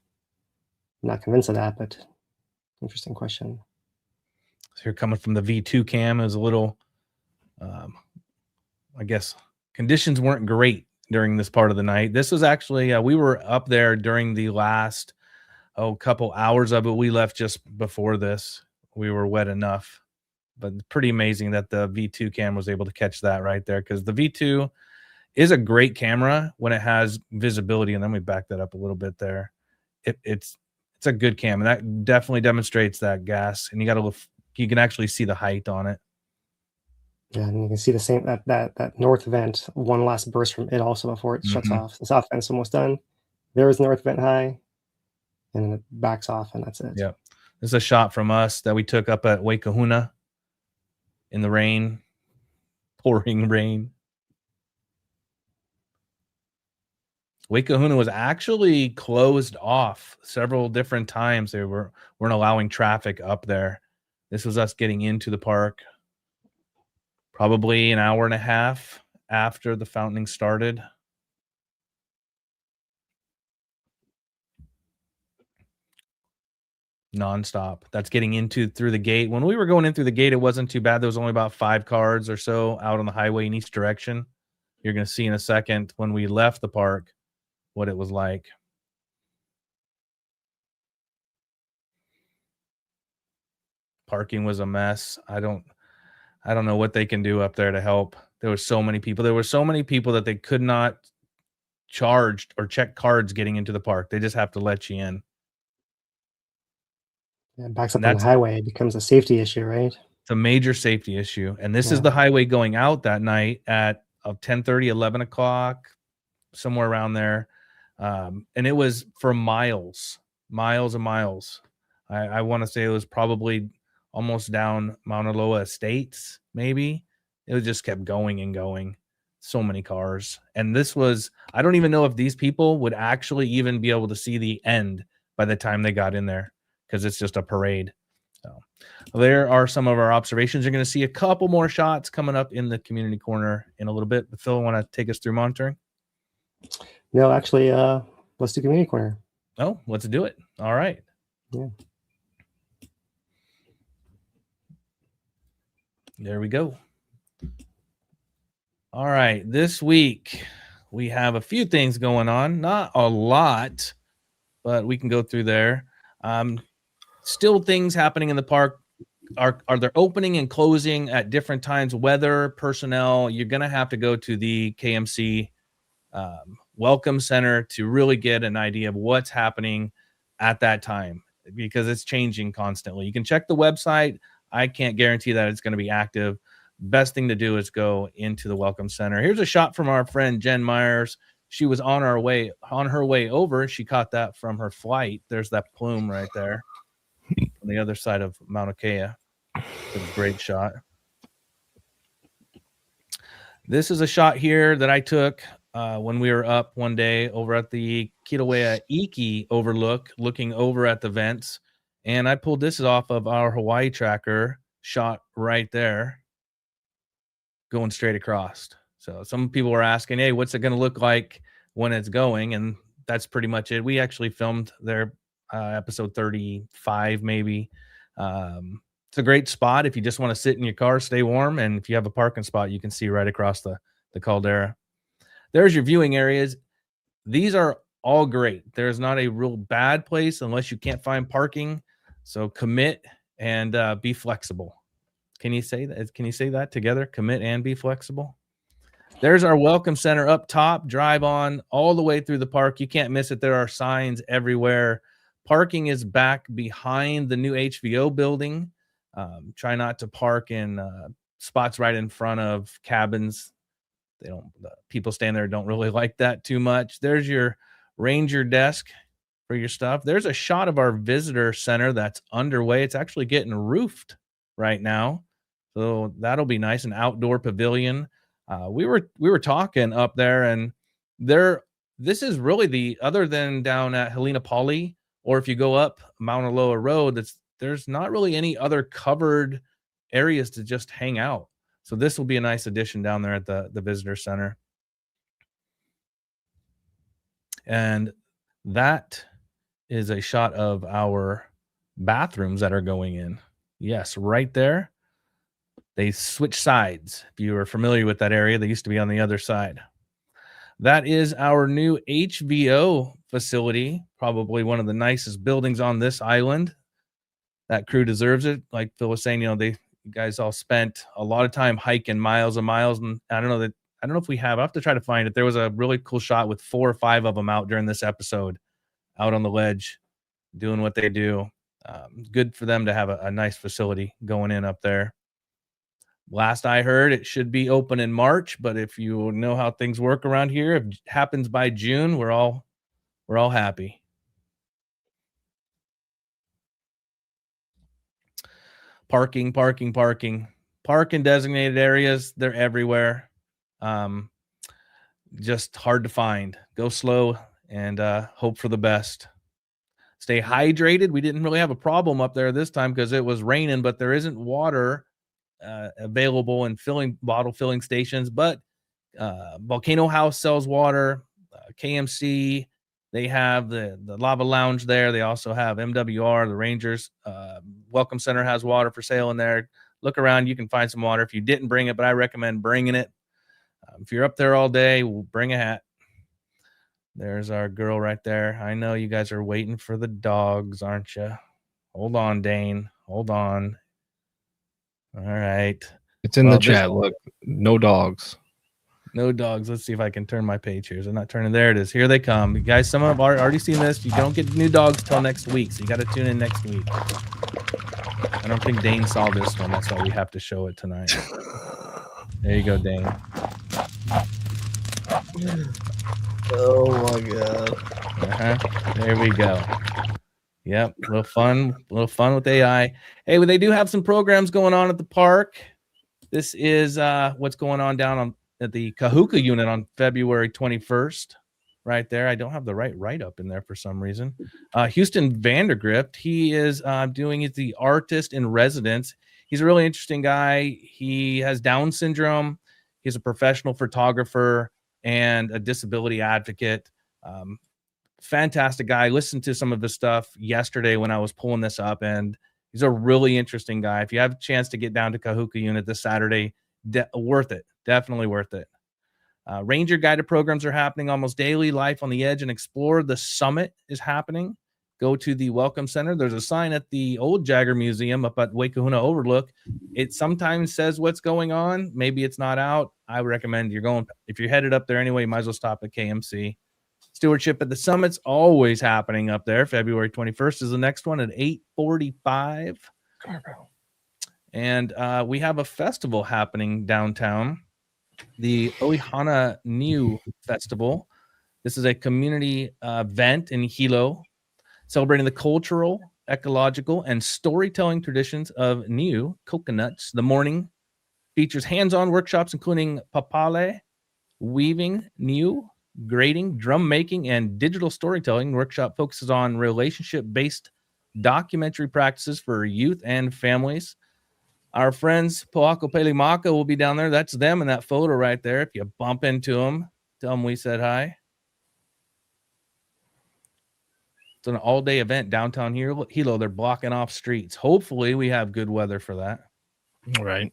I'm not convinced of that, but interesting question. So here coming from the V2 cam is a little, I guess, conditions weren't great during this part of the night. This was actually, we were up there during the last, couple hours of it. We left just before this. We were wet enough. But pretty amazing that the V2 camera was able to catch that right there, because the V2 is a great camera when it has visibility. And then we back that up a little bit there. It's a good cam, and that definitely demonstrates that gas. And you can actually see the height on it. Yeah, and you can see the same that north vent, one last burst from it also before it shuts off. The south vent's almost done. There is north vent high, and then it backs off, and that's it. Yeah, this is a shot from us that we took up at Waikahuna. In the rain, pouring rain. Waikahuna was actually closed off several different times. They weren't allowing traffic up there. This was us getting into the park probably an hour and a half after the fountaining started. Nonstop. That's getting through the gate. When we were going in through the gate, it wasn't too bad. There was only about 5 cars or so out on the highway in each direction. You're going to see in a second when we left the park what it was like. Parking was a mess. I don't know what they can do up there to help. There were so many people. There were so many people that they could not charge or check cards getting into the park. They just have to let you in. Yeah, it backs up on the highway. It becomes a safety issue, right? It's a major safety issue. And this is the highway going out that night at 10:30, 11 o'clock, somewhere around there. And it was for miles and miles. I want to say it was probably almost down Mauna Loa Estates, maybe. It just kept going and going. So many cars. And this was, I don't even know if these people would actually even be able to see the end by the time they got in there, because it's just a parade. So there are some of our observations. You're going to see a couple more shots coming up in the community corner in a little bit. But Phil, want to take us through monitoring? No, actually, let's do community corner. Oh, let's do it. All right. Yeah. There we go. All right. This week, we have a few things going on. Not a lot, but we can go through there. Still things happening in the park. Are they opening and closing at different times? Weather, personnel, you're going to have to go to the KMC Welcome Center to really get an idea of what's happening at that time, because it's changing constantly. You can check the website. I can't guarantee that it's going to be active. Best thing to do is go into the Welcome Center. Here's a shot from our friend Jen Myers. She was on her way over. She caught that from her flight. There's that plume right there on the other side of Mauna Kea. It's a great shot. This is a shot here that I took when we were up one day over at the Kīlauea Iki overlook, looking over at the vents. And I pulled this off of our Hawaii tracker shot right there, going straight across. So some people were asking, hey, what's it going to look like when it's going? And that's pretty much it. We actually filmed their episode 35, maybe. It's a great spot if you just want to sit in your car, stay warm, and if you have a parking spot, you can see right across the caldera. There's your viewing areas. These are all great. There's not a real bad place unless you can't find parking. So commit and be flexible. Can you say that? Can you say that together? Commit and be flexible. There's our welcome center up top. Drive on all the way through the park. You can't miss it. There are signs everywhere. Parking is back behind the new HVO building. Try not to park in spots right in front of cabins. People staying there don't really like that too much. There's your ranger desk for your stuff. There's a shot of our visitor center that's underway. It's actually getting roofed right now, so that'll be nice. An outdoor pavilion. We were talking up there, and this is really other than down at Helena Poly, or if you go up Mauna Loa Road, there's not really any other covered areas to just hang out. So this will be a nice addition down there at the visitor center. And that is a shot of our bathrooms that are going in. Yes, right there. They switch sides. If you are familiar with that area, they used to be on the other side. That is our new HVO facility, probably one of the nicest buildings on this island. That crew deserves it. Like Phil was saying, you guys all spent a lot of time hiking miles and miles, and I don't know if we have. I'll have to try to find it. There was a really cool shot with 4 or 5 of them out during this episode, out on the ledge, doing what they do. Good for them to have a nice facility going in up there. Last I heard, it should be open in March, but if you know how things work around here, if it happens by June, we're all happy. Parking in designated areas. They're everywhere. Just hard to find. Go slow and hope for the best. Stay hydrated. We didn't really have a problem up there this time because it was raining, but there isn't water available in bottle filling stations. But Volcano House sells water. KMC, they have the Lava Lounge there. They also have MWR, the Rangers. Welcome Center has water for sale in there. Look around. You can find some water if you didn't bring it, but I recommend bringing it. If you're up there all day, we'll bring a hat. There's our girl right there. I know you guys are waiting for the dogs, aren't you? Hold on, Dane. Hold on. All right. It's in the chat. Look, no dogs. No dogs. Let's see if I can turn my page here. Is it not turning? There it is. Here they come. You guys, some of them have already seen this. You don't get new dogs till next week, so you got to tune in next week. I don't think Dane saw this one. That's why we have to show it tonight. There you go, Dane. Oh my god. There we go. Yep, a little fun with AI. Hey, well, they do have some programs going on at the park. This is what's going on down at the Kahuku unit on February 21st. Right there. I don't have the right write-up in there for some reason. Houston Vandergrift, he is the artist in residence. He's a really interesting guy. He has Down syndrome. He's a professional photographer and a disability advocate. Fantastic guy. I listened to some of his stuff yesterday when I was pulling this up, and he's a really interesting guy. If you have a chance to get down to Kahuku unit this Saturday, worth it. Definitely worth it. Ranger guided programs are happening almost daily. Life on the Edge and Explore the Summit is happening. Go to the Welcome Center. There's a sign at the old Jagger Museum up at Waikahuna Overlook. It sometimes says what's going on. Maybe it's not out. I would recommend if you're headed up there anyway, you might as well stop at KMC. Stewardship at the Summit's always happening up there. February 21st is the next one at 8:45. And we have a festival happening downtown, the Oihana Niu Festival. This is a community event in Hilo, celebrating the cultural, ecological, and storytelling traditions of Niu coconuts. The morning features hands-on workshops including papale, weaving, Niu, grading, drum making, and digital storytelling. Workshop focuses on relationship-based documentary practices for youth and families. Our friends Poako Pelimaka will be down there. That's them in that photo right there. If you bump into them, tell them we said hi. It's an all-day event downtown Hilo. They're blocking off streets. Hopefully, we have good weather for that. Right.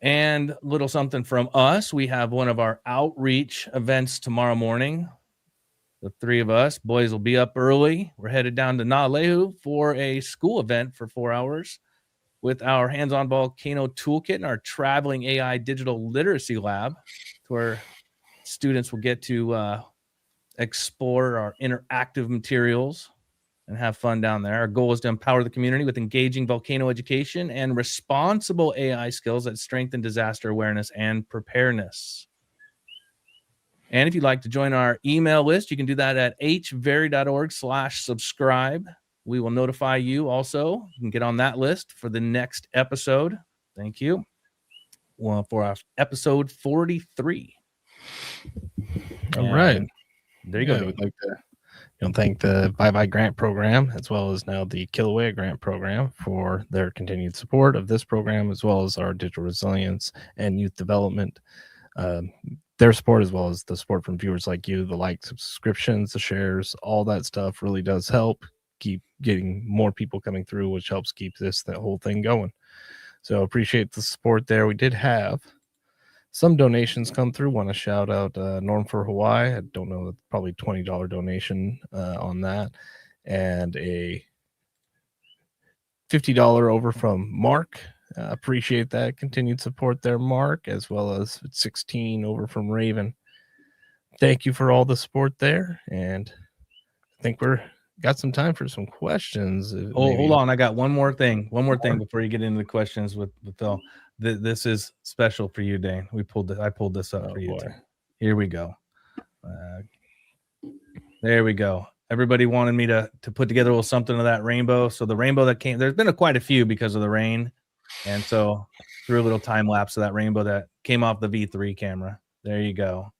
And a little something from us. We have one of our outreach events tomorrow morning. The three of us, boys, will be up early. We're headed down to Nāʻālehu for a school event for 4 hours with our hands-on volcano toolkit and our traveling AI digital literacy lab, where students will get to explore our interactive materials and have fun down there. Our goal is to empower the community with engaging volcano education and responsible AI skills that strengthen disaster awareness and preparedness. And if you'd like to join our email list, you can do that at hveri.org/subscribe. We will notify you also. You can get on that list for the next episode. Thank you. Well, for our episode 43. All right. There you go. We'd like to thank the Bye Grant program, as well as now the Kīlauea Grant program, for their continued support of this program, as well as our digital resilience and youth development. Their support, as well as the support from viewers like you, the likes, subscriptions, the shares, all that stuff really does help keep getting more people coming through, which helps keep that whole thing going. So appreciate the support there. We did have some donations come through. Want to shout out Norm for Hawaii. I don't know, probably $20 donation on that, and a $50 over from Mark. Appreciate that continued support there, Mark, as well as 16 over from Raven. Thank you for all the support there, and I think we're got some time for some questions. Hold on, I got one more thing before you get into the questions with Phil. This is special for you, Dane. I pulled this up for you. Here we go. There we go. Everybody wanted me to put together a little something of that rainbow. So the rainbow that came, there's been quite a few because of the rain, and so threw a little time lapse of that rainbow that came off the V3 camera. There you go.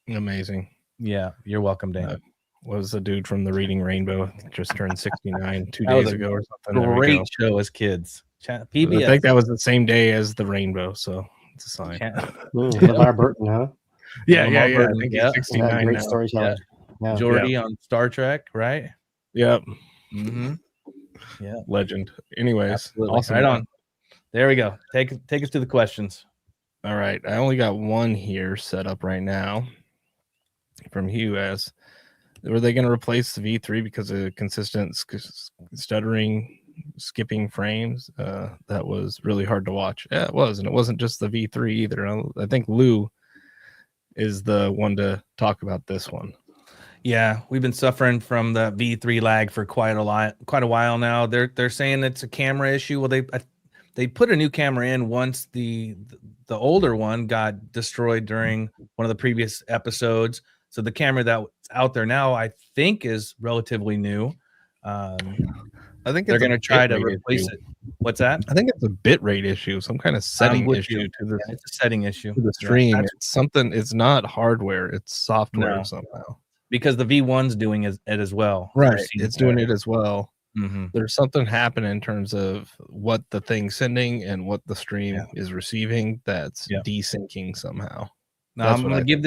Amazing. Yeah, you're welcome, Dane. Was the dude from the Reading Rainbow just turned 69 2 days ago or something? Great show as kids. PBS. I think that was the same day as the rainbow, so it's a sign. LeVar Burton, huh? Yeah. I think he's 69 great now. storyteller. Yeah. Jordy on Star Trek, right? Yep. Mm-hmm. Yeah. Legend. Anyways, absolutely. Awesome. Right on. There we go. Take us to the questions. All right. I only got one here set up right now from Hugh. As were they going to replace the V3 because of consistent stuttering, skipping frames? That was really hard to watch. Yeah, it was. And it wasn't just the V3 either. I think Lou is the one to talk about this one. Yeah, we've been suffering from the V3 lag for quite a while now. They're saying it's a camera issue. Well, they put a new camera in once the older one got destroyed during one of the previous episodes. So the camera that's out there now, I think, is relatively new. I think they're going to try to replace it. What's that? I think it's a bitrate issue, some kind of setting issue to the. It's a setting issue to the stream. It's something. It's not hardware. It's software somehow. Because the V1's doing it as well. Right, it's doing it as well. Mm-hmm. There's something happening in terms of what the thing's sending and what the stream is receiving that's desyncing somehow. Now I'm going to give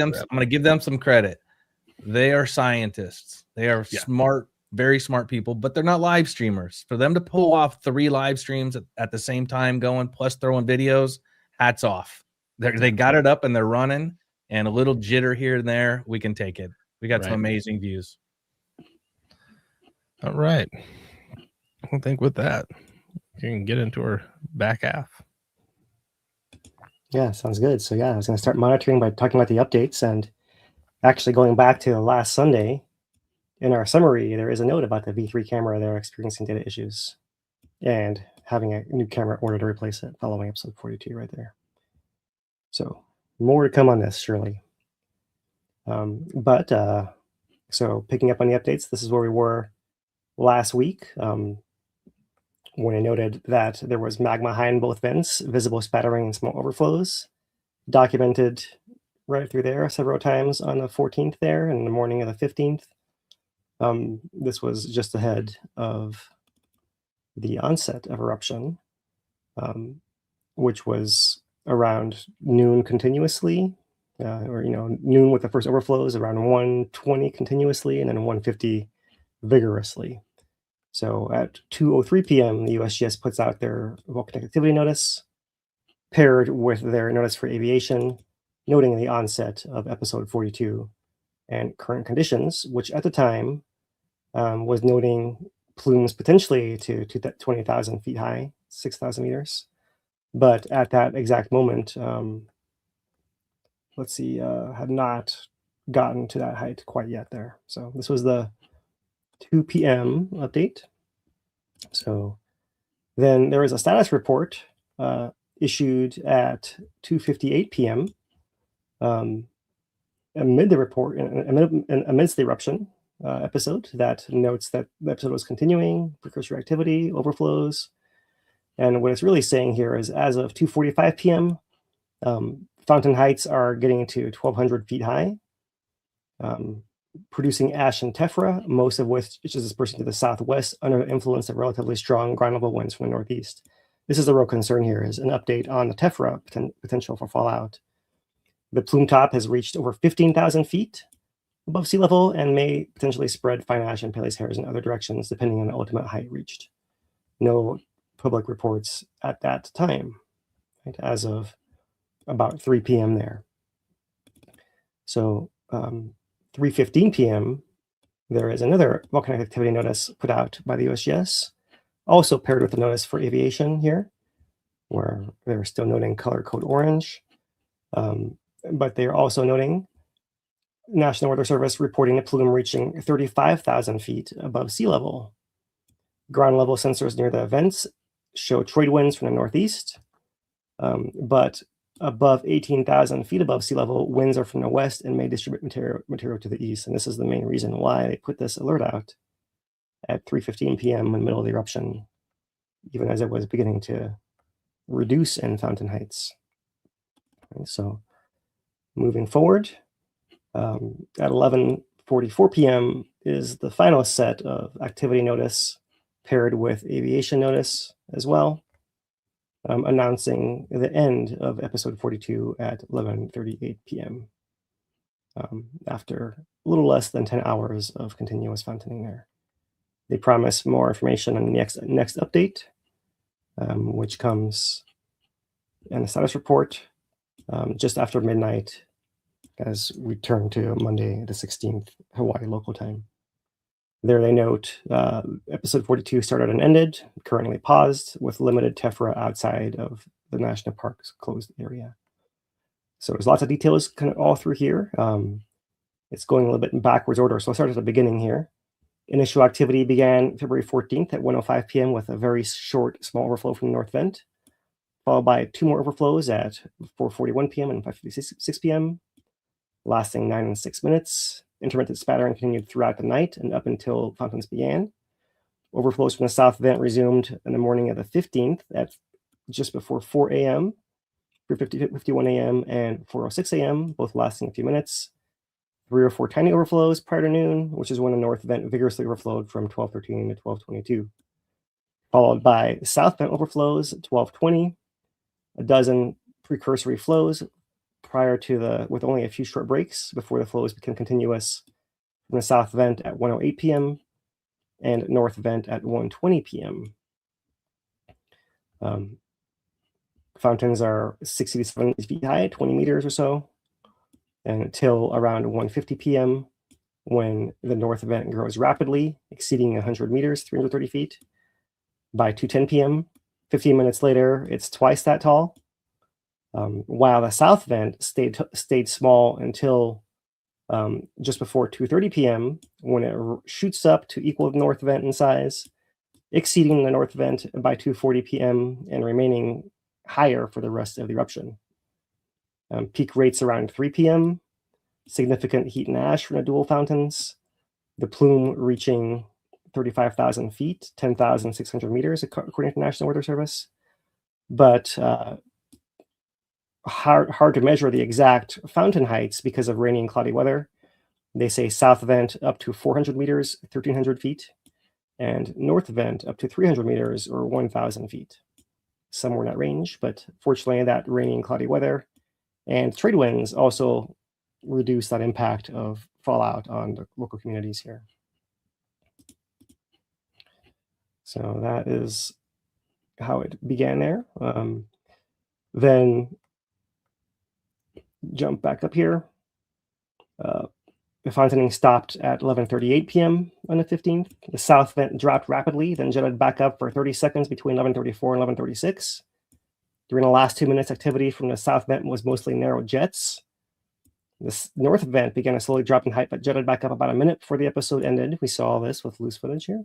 them some credit. They are scientists. They are smart, very smart people, but they're not live streamers. For them to pull off 3 live streams at the same time going, plus throwing videos, hats off. They got it up and they're running, and a little jitter here and there, we can take it. We got some amazing views. All right. I think with that, you can get into our back half. Yeah, sounds good. So I was going to start monitoring by talking about the updates, and actually going back to last Sunday, in our summary, there is a note about the V3 camera. They're experiencing data issues and having a new camera order to replace it, following episode 42 right there. So more to come on this, surely. So picking up on the updates, this is where we were last week when I noted that there was magma high in both vents, visible spattering and small overflows, documented right through there several times on the 14th there and the morning of the 15th. This was just ahead of the onset of eruption, which was around noon continuously, or noon with the first overflows, around 1:20 continuously, and then 1:50 vigorously. So at 2:03 p.m., the USGS puts out their volcanic activity notice, paired with their notice for aviation, noting the onset of episode 42 and current conditions, which at the time was noting plumes potentially to 20,000 feet high, 6,000 meters. But at that exact moment, had not gotten to that height quite yet there. So this was the 2 p.m. update. So then there was a status report issued at 2:58 p.m. Amid the report, amidst the eruption episode that notes that the episode was continuing, precursor activity, overflows. And what it's really saying here is as of 2:45 p.m., fountain heights are getting to 1,200 feet high, producing ash and tephra, most of which is dispersing to the southwest under the influence of relatively strong ground level winds from the northeast. This is the real concern here, is an update on the tephra potential for fallout. The plume top has reached over 15,000 feet above sea level and may potentially spread fine ash and palest hairs in other directions, depending on the ultimate height reached. No public reports at that time, right, as of about 3 p.m. there. So 3:15 p.m., there is another volcanic activity notice put out by the USGS, also paired with a notice for aviation here, where they're still noting color code orange. But they're also noting National Weather Service reporting a plume reaching 35,000 feet above sea level. Ground level sensors near the vents show trade winds from the northeast, but above 18,000 feet above sea level, winds are from the west and may distribute material to the east. And this is the main reason why they put this alert out at 3:15 p.m. in the middle of the eruption, even as it was beginning to reduce in Fountain Heights. And so moving forward, at 11:44 p.m. is the final set of activity notice paired with aviation notice as well, announcing the end of episode 42 at 11:38 p.m. After a little less than 10 hours of continuous fountaining there. They promise more information on the next update, which comes in the status report just after midnight as we turn to Monday the 16th, Hawaii local time. There they note episode 42 started and ended, currently paused, with limited tephra outside of the national park's closed area. So there's lots of details kind of all through here. It's going a little bit in backwards order, so I'll start at the beginning here. Initial activity began February 14th at 1:05 p.m. with a very short, small overflow from the north vent, followed by 2 more overflows at 4:41 p.m. and 5:56 p.m., lasting 9 and 6 minutes. Intermittent spattering continued throughout the night and up until fountains began. Overflows from the south vent resumed in the morning of the 15th at just before 4 a.m., 3:51 a.m., and 4:06 a.m., both lasting a few minutes. 3 or 4 tiny overflows prior to noon, which is when the north vent vigorously overflowed from 12:13 to 12:22. Followed by south vent overflows at 12:20, a dozen precursory flows prior to with only a few short breaks before the flows become continuous from the south vent at 1:08 p.m. and north vent at 1:20 p.m. Fountains are 60 to 70 feet high, 20 meters or so, and until around 1:50 p.m. when the north vent grows rapidly, exceeding 100 meters, 330 feet. By 2:10 p.m., 15 minutes later, it's twice that tall. While the south vent stayed small until just before 2:30 p.m. when it shoots up to equal the north vent in size, exceeding the north vent by 2:40 p.m. and remaining higher for the rest of the eruption. Peak rates around 3 p.m., significant heat and ash from the dual fountains, the plume reaching 35,000 feet, 10,600 meters, according to National Weather Service. But hard to measure the exact fountain heights because of rainy and cloudy weather. They say south vent up to 400 meters, 1,300 feet, and north vent up to 300 meters or 1,000 feet. Somewhere in that range, but fortunately that rainy and cloudy weather and trade winds also reduce that impact of fallout on the local communities here. So that is how it began there. Then jump back up here. The fountaining stopped at 11:38 p.m. on the 15th. The south vent dropped rapidly, then jetted back up for 30 seconds between 11:34 and 11:36. During the last 2 minutes, activity from the south vent was mostly narrow jets. This north vent began to slowly drop in height, but jetted back up about a minute before the episode ended. We saw this with loose footage here.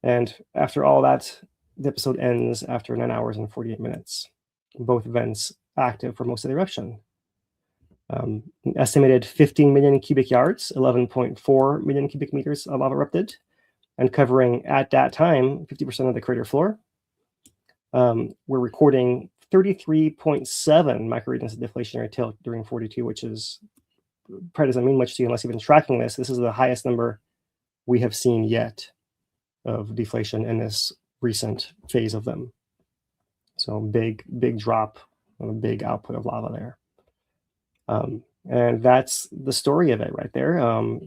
And after all that, the episode ends after 9 hours and 48 minutes. Both vents active for most of the eruption. An estimated 15 million cubic yards, 11.4 million cubic meters of lava erupted, and covering at that time 50% of the crater floor. We're recording 33.7 microradians of deflationary tilt during 42, which is probably doesn't mean much to you unless you've been tracking this. This is the highest number we have seen yet of deflation in this recent phase of them. So big drop, a big output of lava there. And that's the story of it right there.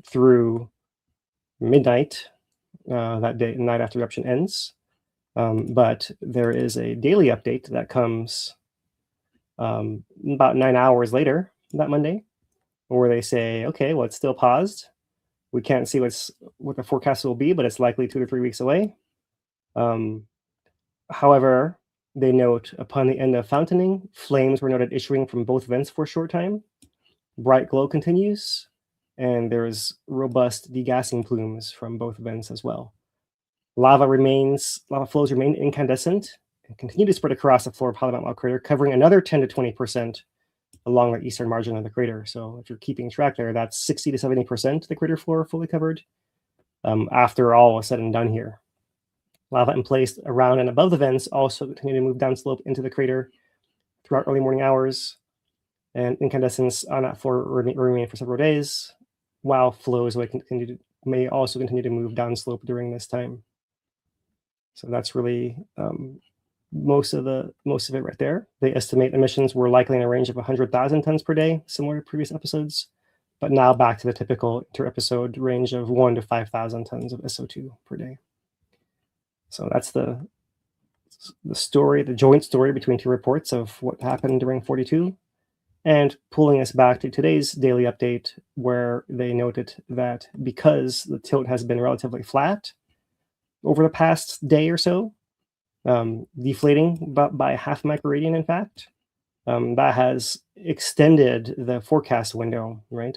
Through midnight, that day, night after eruption ends. But there is a daily update that comes about 9 hours later that Monday, where they say, okay, well, it's still paused. We can't see what the forecast will be, but it's likely 2 to 3 weeks away. However, they note upon the end of fountaining, flames were noted issuing from both vents for a short time. Bright glow continues, and there's robust degassing plumes from both vents as well. Lava flows remain incandescent and continue to spread across the floor of Halemaʻumaʻu crater, covering another 10 to 20% along the eastern margin of the crater. So if you're keeping track there, that's 60 to 70% of the crater floor fully covered after all was said and done here. Lava in place around and above the vents also continue to move downslope into the crater throughout early morning hours, and incandescence on that floor remain for several days, while flows may also continue to move downslope during this time. So that's really most of it right there. They estimate emissions were likely in a range of 100,000 tons per day, similar to previous episodes, but now back to the typical inter-episode range of 1 to 5,000 tons of SO2 per day. So that's the story, the joint story between two reports of what happened during 42, and pulling us back to today's daily update, where they noted that because the tilt has been relatively flat over the past day or so, deflating by half microradian, in fact, that has extended the forecast window, right?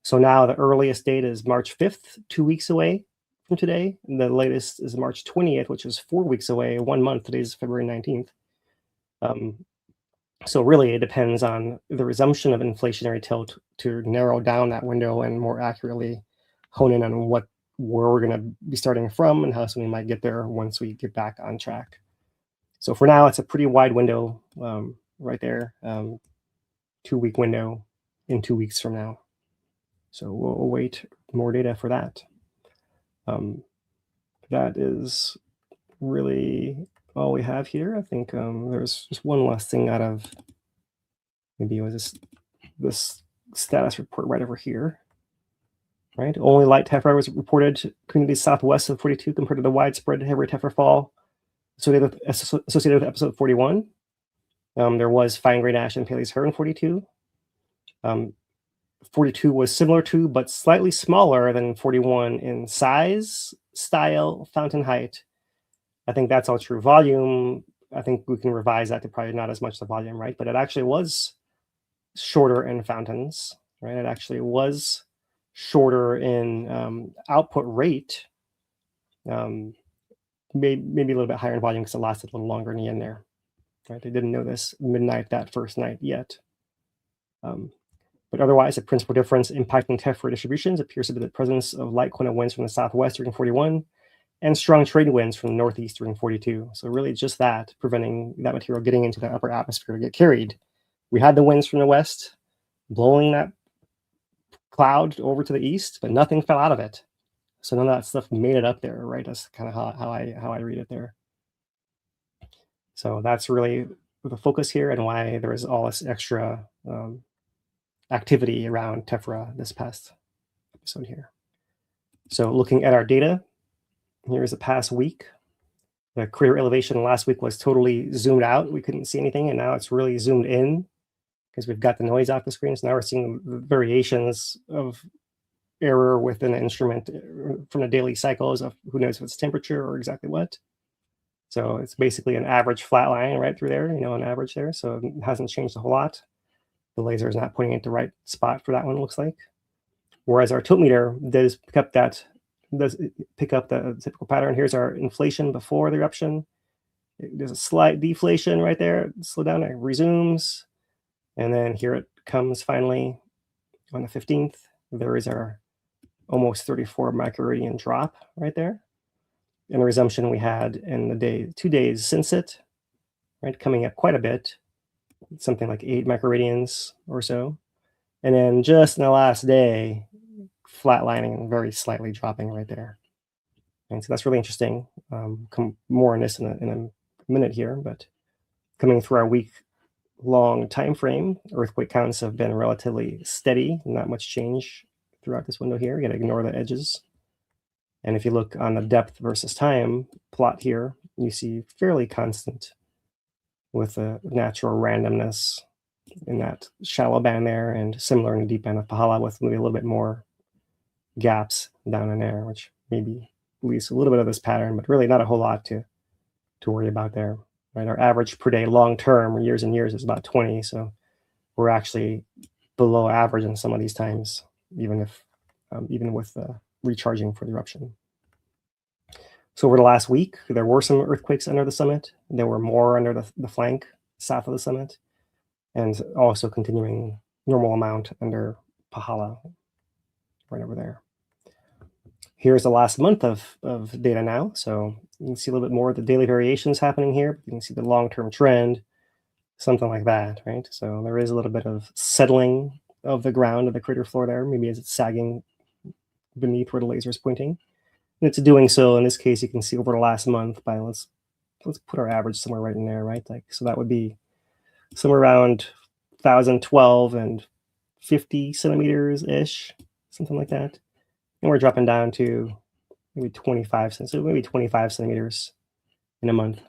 So now the earliest date is March 5th, 2 weeks away from today. And the latest is March 20th, which is 4 weeks away, 1 month. Today's February 19th. So really, it depends on the resumption of inflationary tilt to narrow down that window and more accurately hone in on where we're going to be starting from and how soon we might get there once we get back on track. So for now, it's a pretty wide window right there, 2 week window in 2 weeks from now. So we'll await more data for that. That is really all we have here. I think there's just one last thing out of, maybe it was this status report right over here, right? Only light tephra was reported to communities southwest of 42 compared to the widespread heavy tephra fall associated with episode 41. There was fine-grained ash and Paley's hair in 42. 42 was similar to, but slightly smaller than 41 in size, style, fountain height. I think that's all true. Volume, I think we can revise that to probably not as much the volume, right? But it actually was shorter in fountains, right? It actually was shorter in output rate, maybe a little bit higher in volume because it lasted a little longer in the end there, right? They didn't know this midnight, that first night yet. But otherwise, the principal difference impacting tephra distributions appears to be the presence of light quantum winds from the southwest during 41 and strong trade winds from the northeast during 42. So really just that, preventing that material getting into the upper atmosphere to get carried. We had the winds from the west blowing that cloud over to the east, but nothing fell out of it. So none of that stuff made it up there, right? That's kind of how I read it there. So that's really the focus here and why there is all this extra activity around tephra this past episode here. So looking at our data, Here's the past week. The crater elevation last week was totally zoomed out. We couldn't see anything, and now it's really zoomed in because we've got the noise off the screen. So now we're seeing the variations of error within an instrument from the daily cycles of who knows if it's temperature or exactly what. So it's basically an average flat line right through there, an average there. So it hasn't changed a whole lot. The laser is not pointing at the right spot for that one, looks like. Whereas our tilt meter does pick up the typical pattern. Here's our inflation before the eruption. There's a slight deflation right there. Slow down, it resumes. And then here it comes finally on the 15th. There is our almost 34 microradian drop right there. And the resumption we had in the 2 days since it, right, coming up quite a bit, something like 8 microradians or so. And then just in the last day, flatlining, very slightly dropping right there. And so that's really interesting. Come more on this in a minute here, but coming through our week-long time frame, earthquake counts have been relatively steady, not much change throughout this window here. You got to ignore the edges. And if you look on the depth versus time plot here, you see fairly constant with a natural randomness in that shallow band there, and similar in the deep band of Pahala with maybe a little bit more gaps down in there, which maybe leaves a little bit of this pattern, but really not a whole lot to worry about there. Right, our average per day long term, years and years, is about 20. So we're actually below average in some of these times, even with recharging for the eruption. So over the last week, there were some earthquakes under the summit. There were more under the flank south of the summit, and also continuing normal amount under Pahala, right over there. Here's the last month of data now. So you can see a little bit more of the daily variations happening here. You can see the long-term trend, something like that, right? So there is a little bit of settling of the ground of the crater floor there, maybe as it's sagging beneath where the laser is pointing. And it's doing so, in this case, you can see over the last month by, let's put our average somewhere right in there, right? Like, so that would be somewhere around 1,012 and 50 centimeters-ish, something like that. And we're dropping down to maybe 25 centimeters in a month.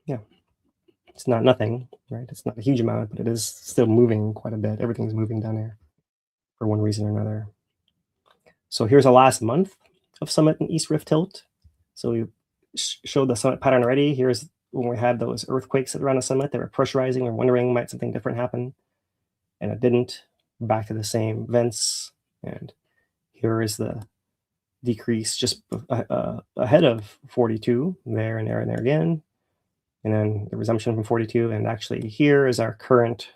Yeah, it's not nothing, right? It's not a huge amount, but it is still moving quite a bit. Everything's moving down there for one reason or another. So here's the last month of summit and east rift tilt. So we showed the summit pattern already. Here's when we had those earthquakes around the summit. They were pressurizing. We're wondering, might something different happen? And it didn't. Back to the same vents. And here is the decrease just ahead of 42, there and there and there again. And then the resumption from 42. And actually here is our current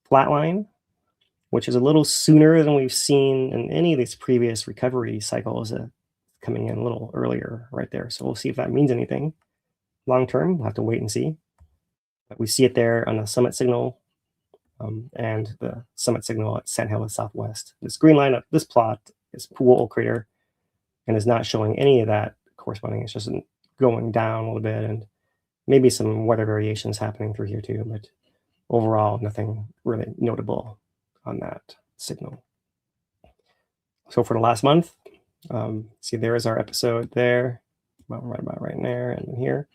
flat line, which is a little sooner than we've seen in any of these previous recovery cycles, coming in a little earlier right there. So we'll see if that means anything long term. We'll have to wait and see. But we see it there on the summit signal and the summit signal at Sand Hill Southwest. This green line up this plot is Punaluʻu crater and is not showing any of that corresponding. It's just going down a little bit, and maybe some weather variations happening through here too, but overall nothing really notable on that signal. So for the last month, see there is our episode there, right about right in there and here.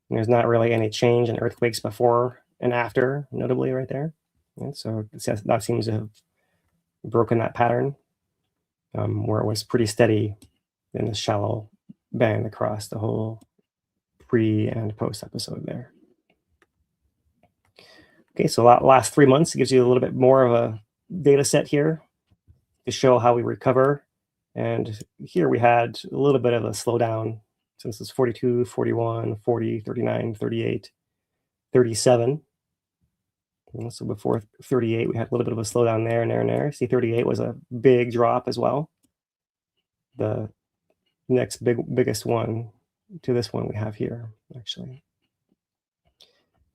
And there's not really any change in earthquakes before and after, notably right there. And so that seems to have broken that pattern, where it was pretty steady in the shallow band across the whole pre and post episode there. Okay, so last 3 months gives you a little bit more of a data set here to show how we recover. And here we had a little bit of a slowdown since it's 42, 41, 40, 39, 38, 37. And so before 38, we had a little bit of a slowdown there and there and there. See, 38 was a big drop as well. The next biggest one to this one we have here, actually.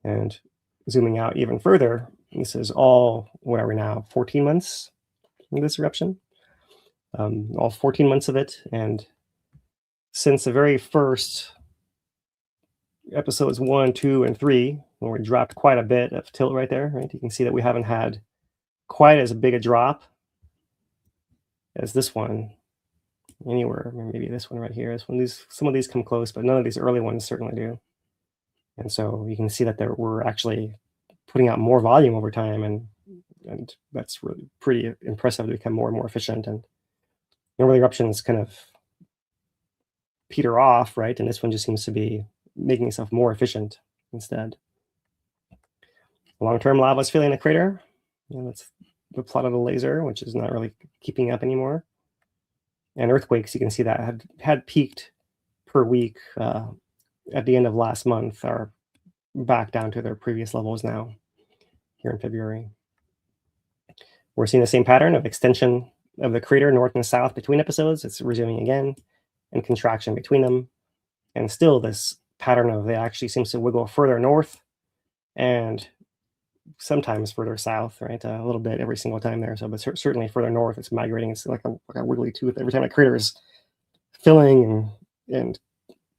And zooming out even further, this is all, what are we now, 14 months in this eruption? All 14 months of it. And since the very first episodes 1, 2, and 3, when we dropped quite a bit of tilt right there, right? You can see that we haven't had quite as big a drop as this one anywhere. Maybe this one right here. Some of these come close, but none of these early ones certainly do. And so you can see that we're actually putting out more volume over time, and that's really pretty impressive to become more and more efficient. And normally eruptions kind of peter off, right? And this one just seems to be making itself more efficient instead. Long-term lava is filling the crater. And that's the plot of the laser, which is not really keeping up anymore. And earthquakes, you can see that had peaked per week at the end of last month, are back down to their previous levels now here in February. We're seeing the same pattern of extension of the crater north and south between episodes. It's resuming again, and contraction between them. And still this pattern of it actually seems to wiggle further north and sometimes further south, right? A little bit every single time there. So, but certainly further north, it's migrating. It's like a wiggly tooth. Every time a crater is filling and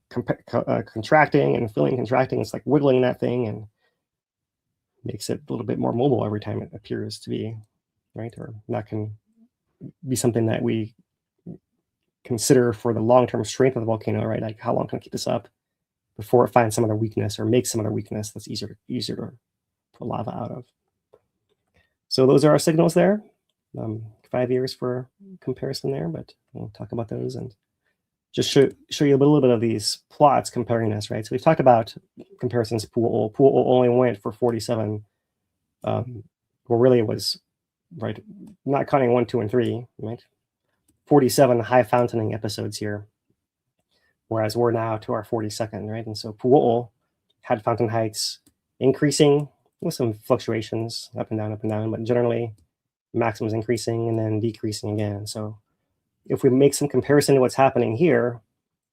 contracting and filling, contracting, it's like wiggling that thing and makes it a little bit more mobile every time it appears to be, right? Or that can be something that we consider for the long-term strength of the volcano, right? Like how long can it keep this up before it finds some other weakness or makes some other weakness that's easier to pull lava out of. So those are our signals there. 5 years for comparison there, but we'll talk about those and just show you a little bit of these plots comparing this, right? So we've talked about comparisons. Puʻuʻu only went for 47, well, really it was, right, not counting 1, 2, and 3, right? 47 high fountaining episodes here, whereas we're now to our 42nd, right? And so Puʻuʻu had fountain heights increasing with some fluctuations up and down, but generally maximums increasing and then decreasing again. So if we make some comparison to what's happening here,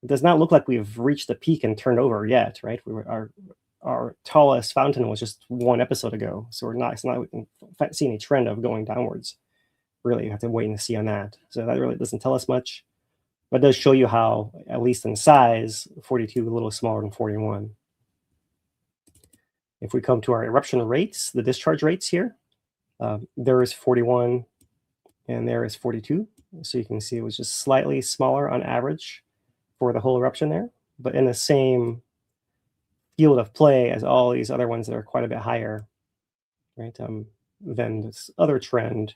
it does not look like we've reached the peak and turned over yet, right? Our tallest fountain was just 1 episode ago, so we're not seeing a trend of going downwards. Really, you have to wait and see on that. So that really doesn't tell us much, but it does show you how, at least in size, 42 a little smaller than 41. If we come to our eruption rates, the discharge rates here, there is 41 and there is 42. So you can see it was just slightly smaller on average for the whole eruption there, but in the same field of play as all these other ones that are quite a bit higher, right, than this other trend,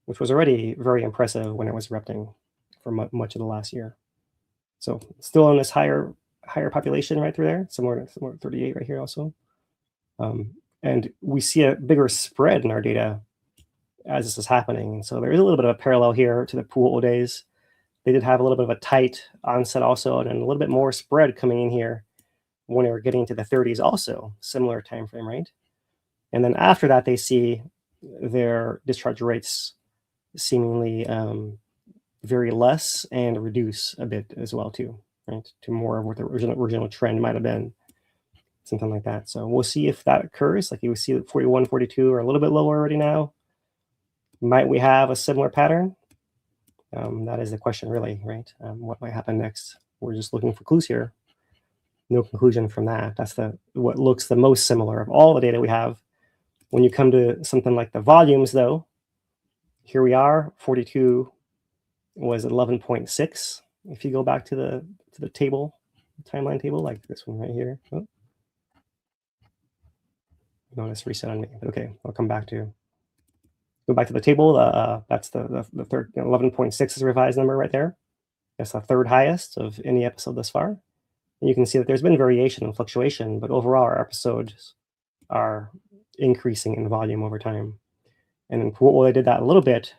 which was already very impressive when it was erupting for much of the last year. So still in this higher population right through there, somewhere 38 right here also. And we see a bigger spread in our data as this is happening. And so there is a little bit of a parallel here to the Puʻuʻu days. They did have a little bit of a tight onset also, and a little bit more spread coming in here when they were getting to the 30s also, similar time frame, right? And then after that, they see their discharge rates seemingly vary less and reduce a bit as well too, right? To more of what the original trend might have been, something like that. So we'll see if that occurs. Like you see that 41, 42 are a little bit lower already now. Might we have a similar pattern? That is the question really, right? What might happen next? We're just looking for clues here. No conclusion from that. That's what looks the most similar of all the data we have. When you come to something like the volumes though, here we are, 42 was 11.6. If you go back to the table, timeline table, like this one right here. Oh. Notice reset on me. Okay, I'll come back to. Go back to the table. That's the third 11.6 is a revised number right there. That's the third highest of any episode thus far. And you can see that there's been variation and fluctuation, but overall our episodes are increasing in volume over time. And in Puʻuʻu, they did that a little bit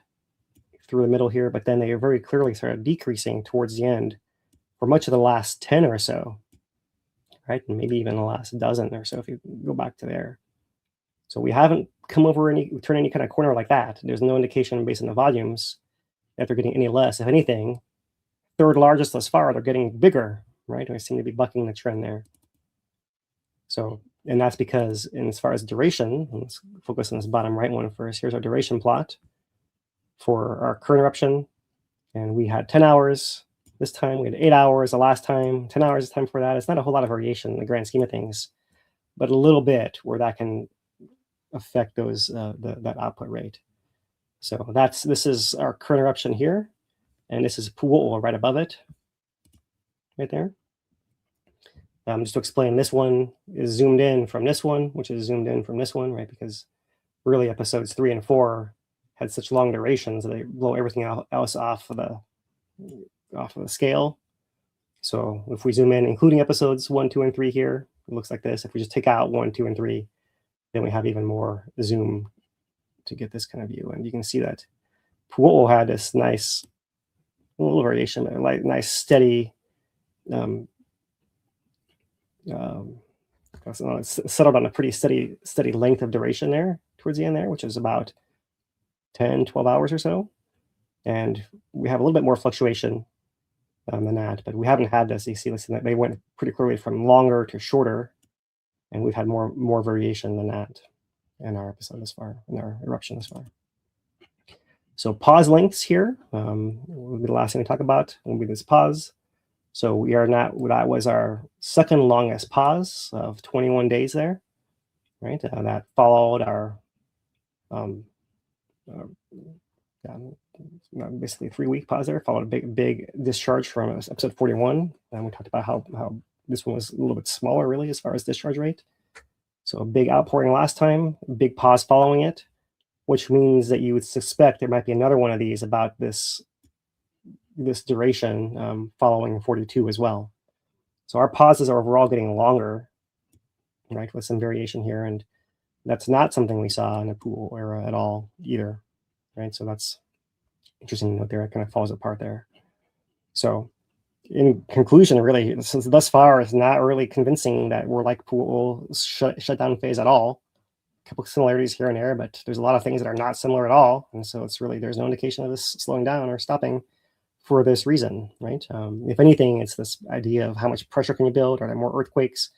through the middle here, but then they very clearly started decreasing towards the end for much of the last 10 or so, right? And maybe even the last dozen or so if you go back to there. So we haven't come over turn any kind of corner like that. There's no indication based on the volumes that they're getting any less. If anything, third largest thus far, they're getting bigger, right? We seem to be bucking the trend there. So, and that's because as far as duration, let's focus on this bottom right one first. Here's our duration plot for our current eruption. And we had 10 hours this time. We had 8 hours the last time, 10 hours this time for that. It's not a whole lot of variation in the grand scheme of things, but a little bit where that can affect those that output rate. So this is our current eruption here. and this is Puʻuʻu right above it, right there. Just to explain, this one is zoomed in from this one, which is zoomed in from this one, right? Because really episodes 3 and 4 had such long durations that they blow everything else off of the scale. So if we zoom in, including episodes 1, 2, and 3 here, it looks like this. If we just take out 1, 2, and 3, then we have even more zoom to get this kind of view. And you can see that Puʻuʻu had this nice little variation, like nice steady, it's settled on a pretty steady length of duration there towards the end there, which is about 10, 12 hours or so. And we have a little bit more fluctuation than that, but we haven't had this. You see, listen, they went pretty clearly from longer to shorter, and we've had more variation than that in our episode this far, in our eruption this far. So pause lengths here will be the last thing to talk about. Will be this pause. So we are not. That was our second longest pause of 21 days there, right? That followed our basically 3-week pause there. Followed a big discharge from episode 41, and we talked about how this one was a little bit smaller, really, as far as discharge rate. So a big outpouring last time, a big pause following it, which means that you would suspect there might be another one of these about this duration following 42 as well. So our pauses are overall getting longer, right, with some variation here, and that's not something we saw in the Puʻuʻu era at all either, right? So that's interesting to note there. It kind of falls apart there. So in conclusion, really, thus far, it's not really convincing that we're like Puʻuʻu shutdown phase at all. A couple of similarities here and there, but there's a lot of things that are not similar at all. And so it's really, there's no indication of this slowing down or stopping for this reason, right? If anything, it's this idea of how much pressure can you build? Are there more earthquakes?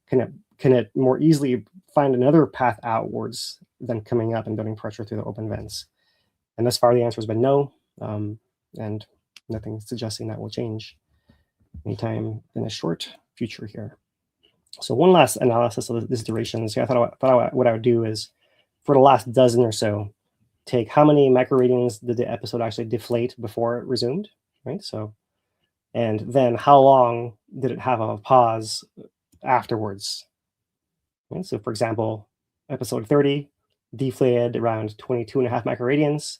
Can it more easily find another path outwards than coming up and building pressure through the open vents? And thus far, the answer has been no, and nothing suggesting that will change anytime in the short future here. So one last analysis of this duration. So I thought what I would do is, for the last dozen or so, take how many microradians did the episode actually deflate before it resumed, right? So, and then how long did it have a pause afterwards? Right? So for example, episode 30 deflated around 22.5 microradians,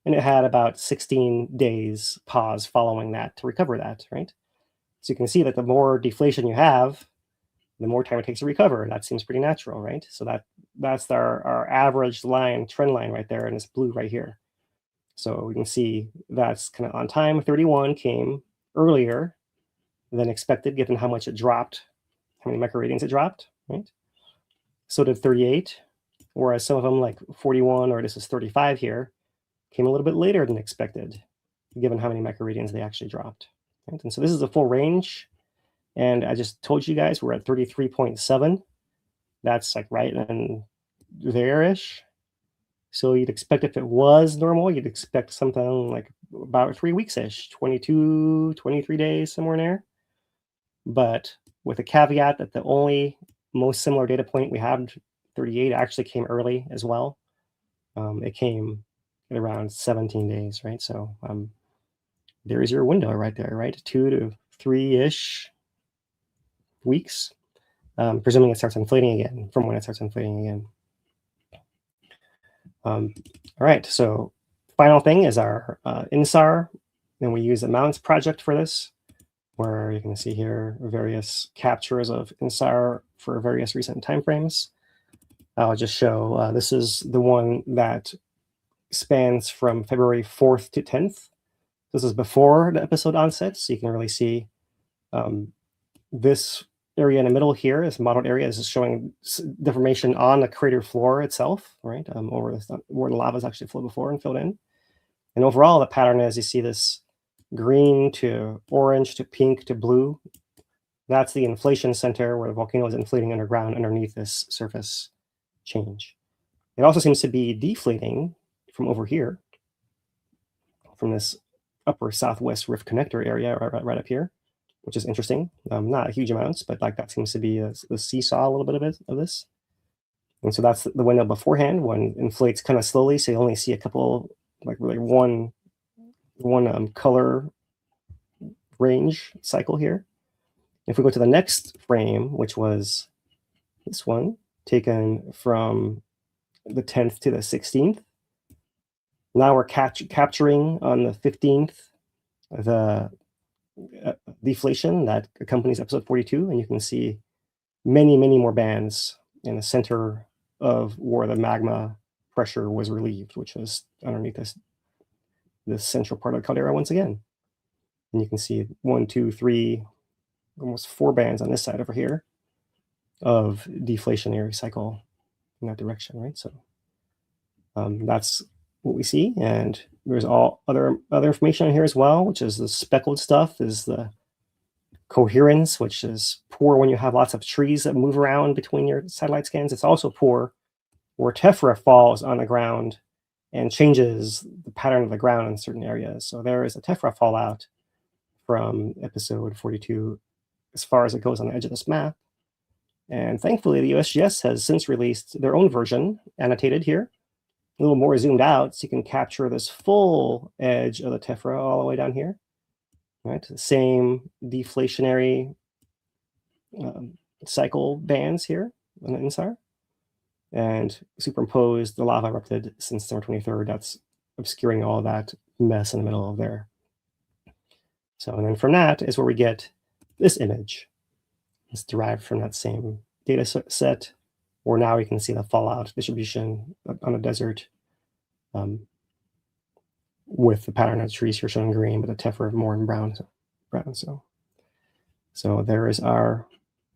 and it had about 16 days pause following that to recover that, right? So you can see that the more deflation you have, the more time it takes to recover. That seems pretty natural, right? So that's our average line, trend line right there, and it's blue right here. So we can see that's kind of on time. 31 came earlier than expected, given how much it dropped, how many microradians it dropped, right? So did 38, whereas some of them, like 41, or this is 35 here, came a little bit later than expected, given how many microradians they actually dropped. Right? And so this is the full range. And I just told you guys we're at 33.7. That's like right in there-ish. So you'd expect, if it was normal, you'd expect something like about 3 weeks-ish, 22, 23 days, somewhere in there. But with a caveat that the only most similar data point we have, 38, actually came early as well. It came at around 17 days, right? So there's your window right there, right? 2 to 3-ish weeks, presuming it starts inflating again, from when it starts inflating again. All right, so final thing is our INSAR. And we use the Mounts project for this, where you can see here various captures of INSAR for various recent timeframes. I'll just show, this is the one that spans from February 4th to 10th. This is before the episode onset, so you can really see this area in the middle here, this modeled area, is showing deformation on the crater floor itself, right? Over where the lava is actually flowed before and filled in. And overall, the pattern is you see this green to orange to pink to blue. That's the inflation center where the volcano is inflating underground underneath this surface change. It also seems to be deflating from over here, from this upper southwest rift connector area right up here, which is interesting. Not huge amounts, but like that seems to be a seesaw a little bit of this. And so that's the window beforehand, when it inflates kind of slowly, so you only see a couple, like really one color range cycle here. If we go to the next frame, which was this one, taken from the 10th to the 16th, now we're capturing on the 15th the deflation that accompanies episode 42, and you can see many, many more bands in the center of where the magma pressure was relieved, which was underneath this central part of the caldera once again. And you can see 1, 2, 3, almost 4 bands on this side over here of deflationary cycle in that direction, right? So that's what we see. And there's all other information on here as well, which is the speckled stuff is the coherence, which is poor when you have lots of trees that move around between your satellite scans. It's also poor where tephra falls on the ground and changes the pattern of the ground in certain areas. So there is a tephra fallout from episode 42 as far as it goes on the edge of this map. And thankfully, the USGS has since released their own version, annotated here, a little more zoomed out, so you can capture this full edge of the tephra all the way down here. Right, the same deflationary cycle bands here on the inside, and superimpose the lava erupted since December 23rd. That's obscuring all that mess in the middle of there. So, and then from that is where we get this image. It's derived from that same data set, where now we can see the fallout distribution on a desert with the pattern of trees here shown in green, but the tephra more in brown. So there is our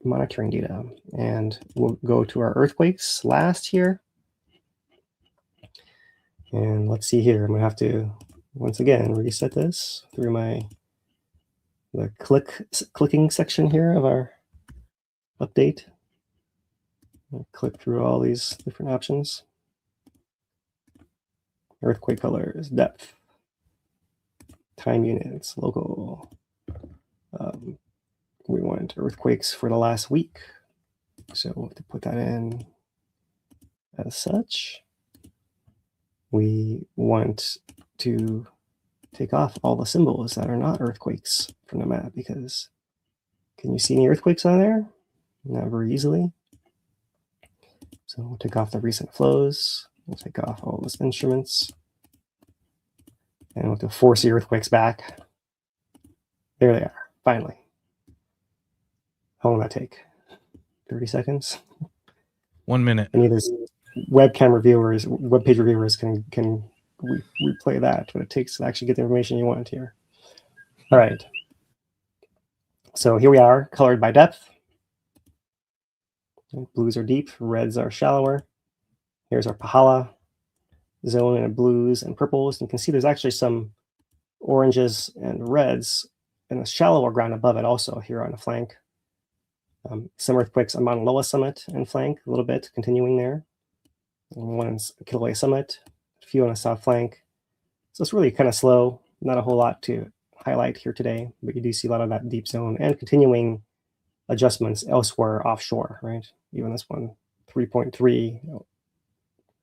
monitoring data. And we'll go to our earthquakes last here. And let's see here. I'm going to have to, once again, reset this through the clicking section here of our update. I'll click through all these different options. Earthquake colors, depth, time units, local. We want earthquakes for the last week. So we'll have to put that in as such. We want to take off all the symbols that are not earthquakes from the map, because can you see any earthquakes on there? Not very easily. So we'll take off the recent flows. We'll take off all those instruments. And we'll have to force the earthquakes back. There they are, finally. How long will that take? 30 seconds? 1 minute. Any of those webcam reviewers, webpage reviewers can replay that, but it takes to actually get the information you want here. All right. So here we are, colored by depth. Blues are deep, reds are shallower. Here's our Pahala zone in blues and purples. You can see there's actually some oranges and reds and a shallower ground above it also here on the flank. Some earthquakes on Mauna Loa summit and flank, a little bit continuing there. And one in Kīlauea summit, a few on the south flank. So it's really kind of slow, not a whole lot to highlight here today, but you do see a lot of that deep zone and continuing adjustments elsewhere offshore, right? Even this one, 3.3.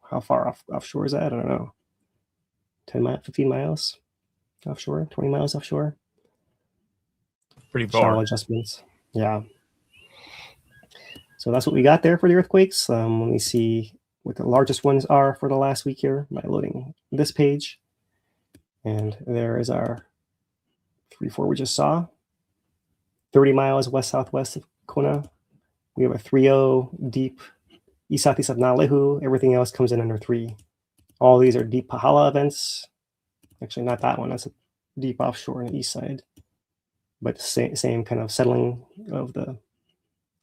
How far offshore is that? I don't know. 15 miles offshore, 20 miles offshore. Pretty far. Shallow adjustments. Yeah. So that's what we got there for the earthquakes. Let me see what the largest ones are for the last week here by loading this page. And there is our 3-4 we just saw. 30 miles west-southwest of Kona. We have a 3.0 deep east-southeast of Nāʻālehu. Everything else comes in under 3. All these are deep Pahala events. Actually, not that one. That's a deep offshore on the east side. But same kind of settling of the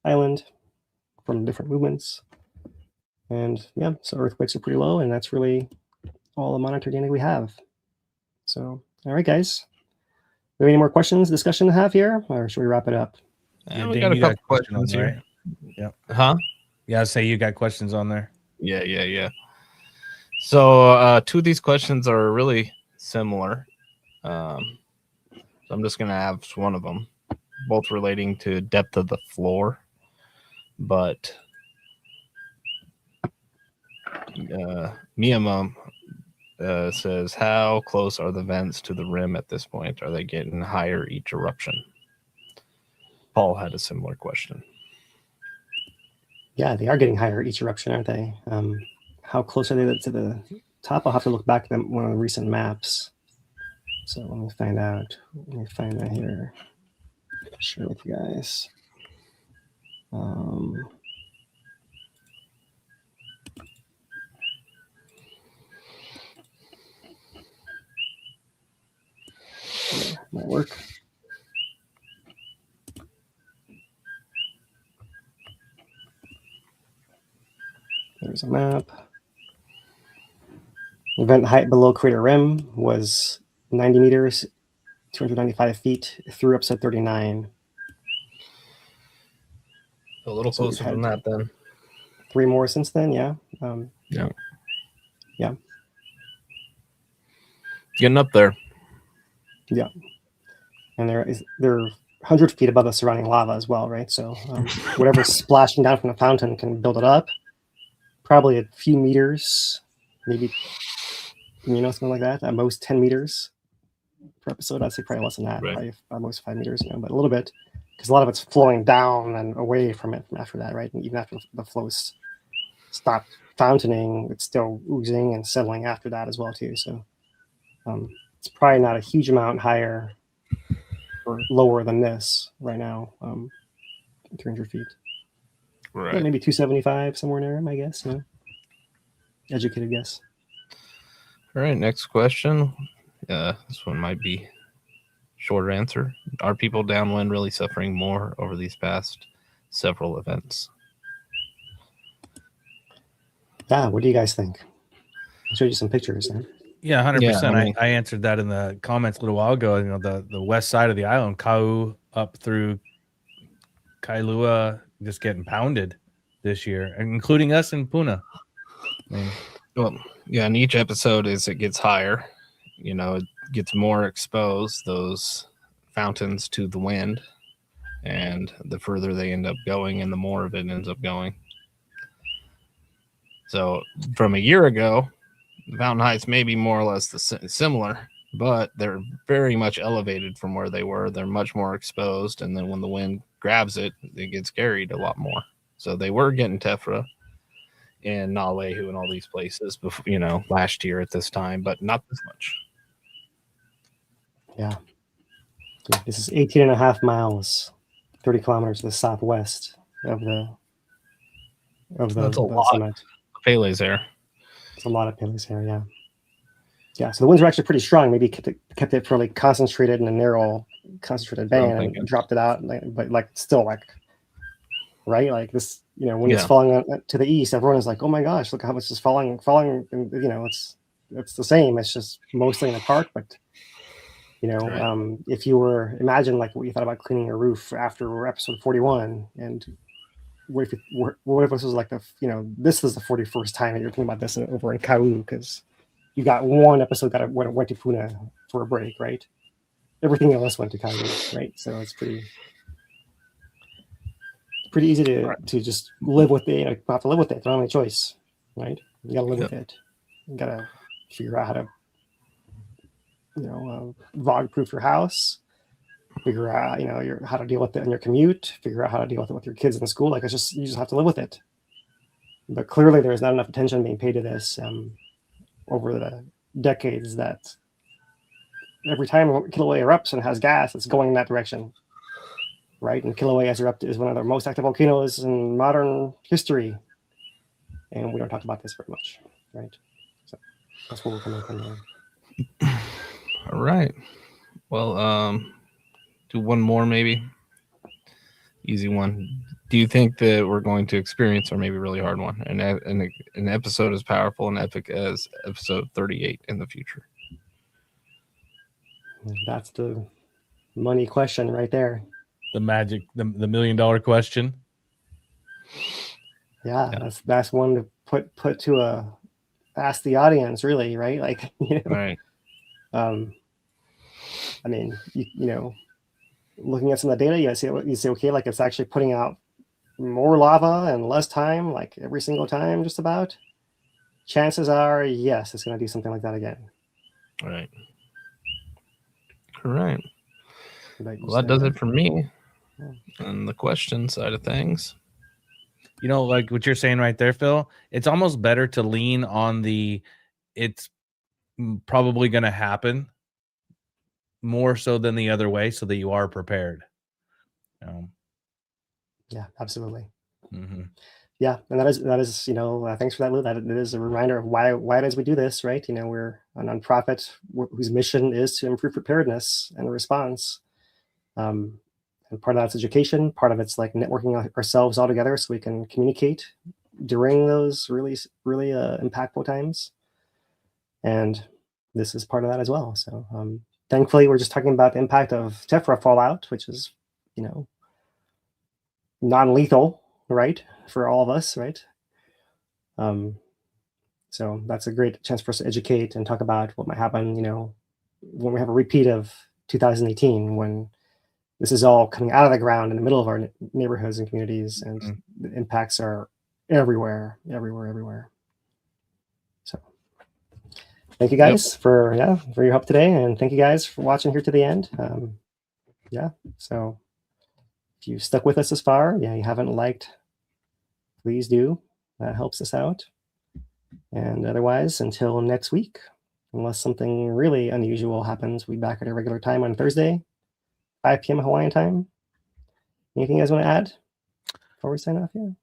island from different movements. And yeah, so earthquakes are pretty low, and that's really all the monitor data we have. So, all right, guys. Do we have any more questions, discussion to have here, or should we wrap it up? We got a couple questions here. Yeah. Huh? Yeah, say you got questions on there. Yeah. So 2 of these questions are really similar. So I'm just going to ask one of them, both relating to depth of the floor. But Miyama says, how close are the vents to the rim at this point? Are they getting higher each eruption? Paul had a similar question. Yeah, they are getting higher each eruption, aren't they? How close are they to the top? I'll have to look back at one of the recent maps. So let me find out. Let me find that here. Share with you guys. Might work. There's a map. Event height below crater rim was 90 meters, 295 feet through upset 39. A little closer than that then. 3 more since then, yeah. Yeah. Yeah. Getting up there. Yeah. And they're 100 feet above the surrounding lava as well, right? So whatever's splashing down from the fountain can build it up. Probably a few meters, maybe, something like that. At most 10 meters per episode. I'd say probably less than that. Right. Probably almost 5 meters, but a little bit. Because a lot of it's flowing down and away from it after that, right? And even after the flows stopped fountaining, it's still oozing and settling after that as well, too. So it's probably not a huge amount higher or lower than this right now, 300 feet. Right. Yeah, maybe 275, somewhere near him, I guess. Educated guess. All right, next question. This one might be shorter answer. Are people downwind really suffering more over these past several events? Yeah, what do you guys think? I'll show you some pictures. Huh? Yeah, 100%. Yeah, I answered that in the comments a little while ago. The west side of the island, Kau up through Kīlauea, just getting pounded this year, including us in Puna. Well, yeah, and each episode as it gets higher, it gets more exposed, those fountains, to the wind, and the further they end up going and the more of it ends up going. So from a year ago, the fountain heights may be more or less similar, but they're very much elevated from where they were. They're much more exposed, and then when the wind grabs it, it gets carried a lot more. So they were getting tephra in Nāʻālehu and all these places before, last year at this time, but not this much. Yeah. This is 18 and a half miles, 30 kilometers to the southwest of the That's a lot summit. of Pele's there. It's a lot of Pele's here, yeah. Yeah, so the winds are actually pretty strong. Maybe kept it fairly concentrated in a narrow, concentrated band and dropped it out, but still right? Like this, when it's falling to the east, everyone is like, "Oh my gosh, look how much is falling!" And it's the same. It's just mostly in the park, but right. If you imagine like what you thought about cleaning your roof after episode 41, and what if this was like this is the 41st time that you're thinking about this over in Kau, because you got one episode that went to Puna for a break, right? Everything else went to Kau, right? So it's pretty easy to just live with it. You have to live with it. Don't have any choice, right? You got to live with it. You got to figure out how to, VOG-proof your house. Figure out, how to deal with it in your commute. Figure out how to deal with it with your kids in school. You just have to live with it. But clearly, there's not enough attention being paid to this over the decades. That every time Kīlauea erupts and has gas, it's going in that direction. Right, and Kīlauea has erupted is one of the most active volcanoes in modern history, and we don't talk about this very much, right? So that's where we're coming from there. All right. Well, do one more maybe. Easy one. Do you think that we're going to experience, or maybe a really hard one, an episode as powerful and epic as episode 38 in the future? That's the money question right there. The magic, the $1 million question. Yeah, that's one to put to ask the audience, really, right? Right. I mean, looking at some of the data, you say, okay, it's actually putting out more lava and less time, every single time, just about. chances are, yes, it's going to do something like that again. All right. All right. Like Well, that does it for me on the question side of things. You know, like what you're saying right there, Phil, it's almost better to lean on it's probably going to happen more so than the other way, so that you are prepared. Yeah, absolutely. Mm-hmm. Yeah, and that is thanks for that, Lou. That it is a reminder of why it is we do this, right? We're a nonprofit whose mission is to improve preparedness and response. And part of that's education. Part of it's like networking ourselves all together so we can communicate during those really, really impactful times. And this is part of that as well. So thankfully, we're just talking about the impact of tephra fallout, which is, non-lethal, right, for all of us, right? So that's a great chance for us to educate and talk about what might happen, when we have a repeat of 2018, when this is all coming out of the ground in the middle of our neighborhoods and communities, and the impacts are everywhere. So thank you guys for your help today, and thank you guys for watching here to the end. So if you stuck with us this far, you haven't liked, please do. That helps us out. And otherwise, until next week, unless something really unusual happens, we'll be back at our regular time on Thursday, 5 p.m. Hawaiian time. Anything you guys want to add before we sign off here?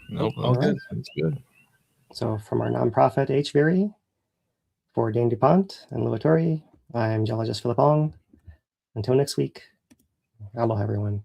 Nope, all good. That's good. So from our nonprofit HVERI, for Dane DuPont and Louatori, I'm geologist Philip Ong. Until next week, aloha everyone.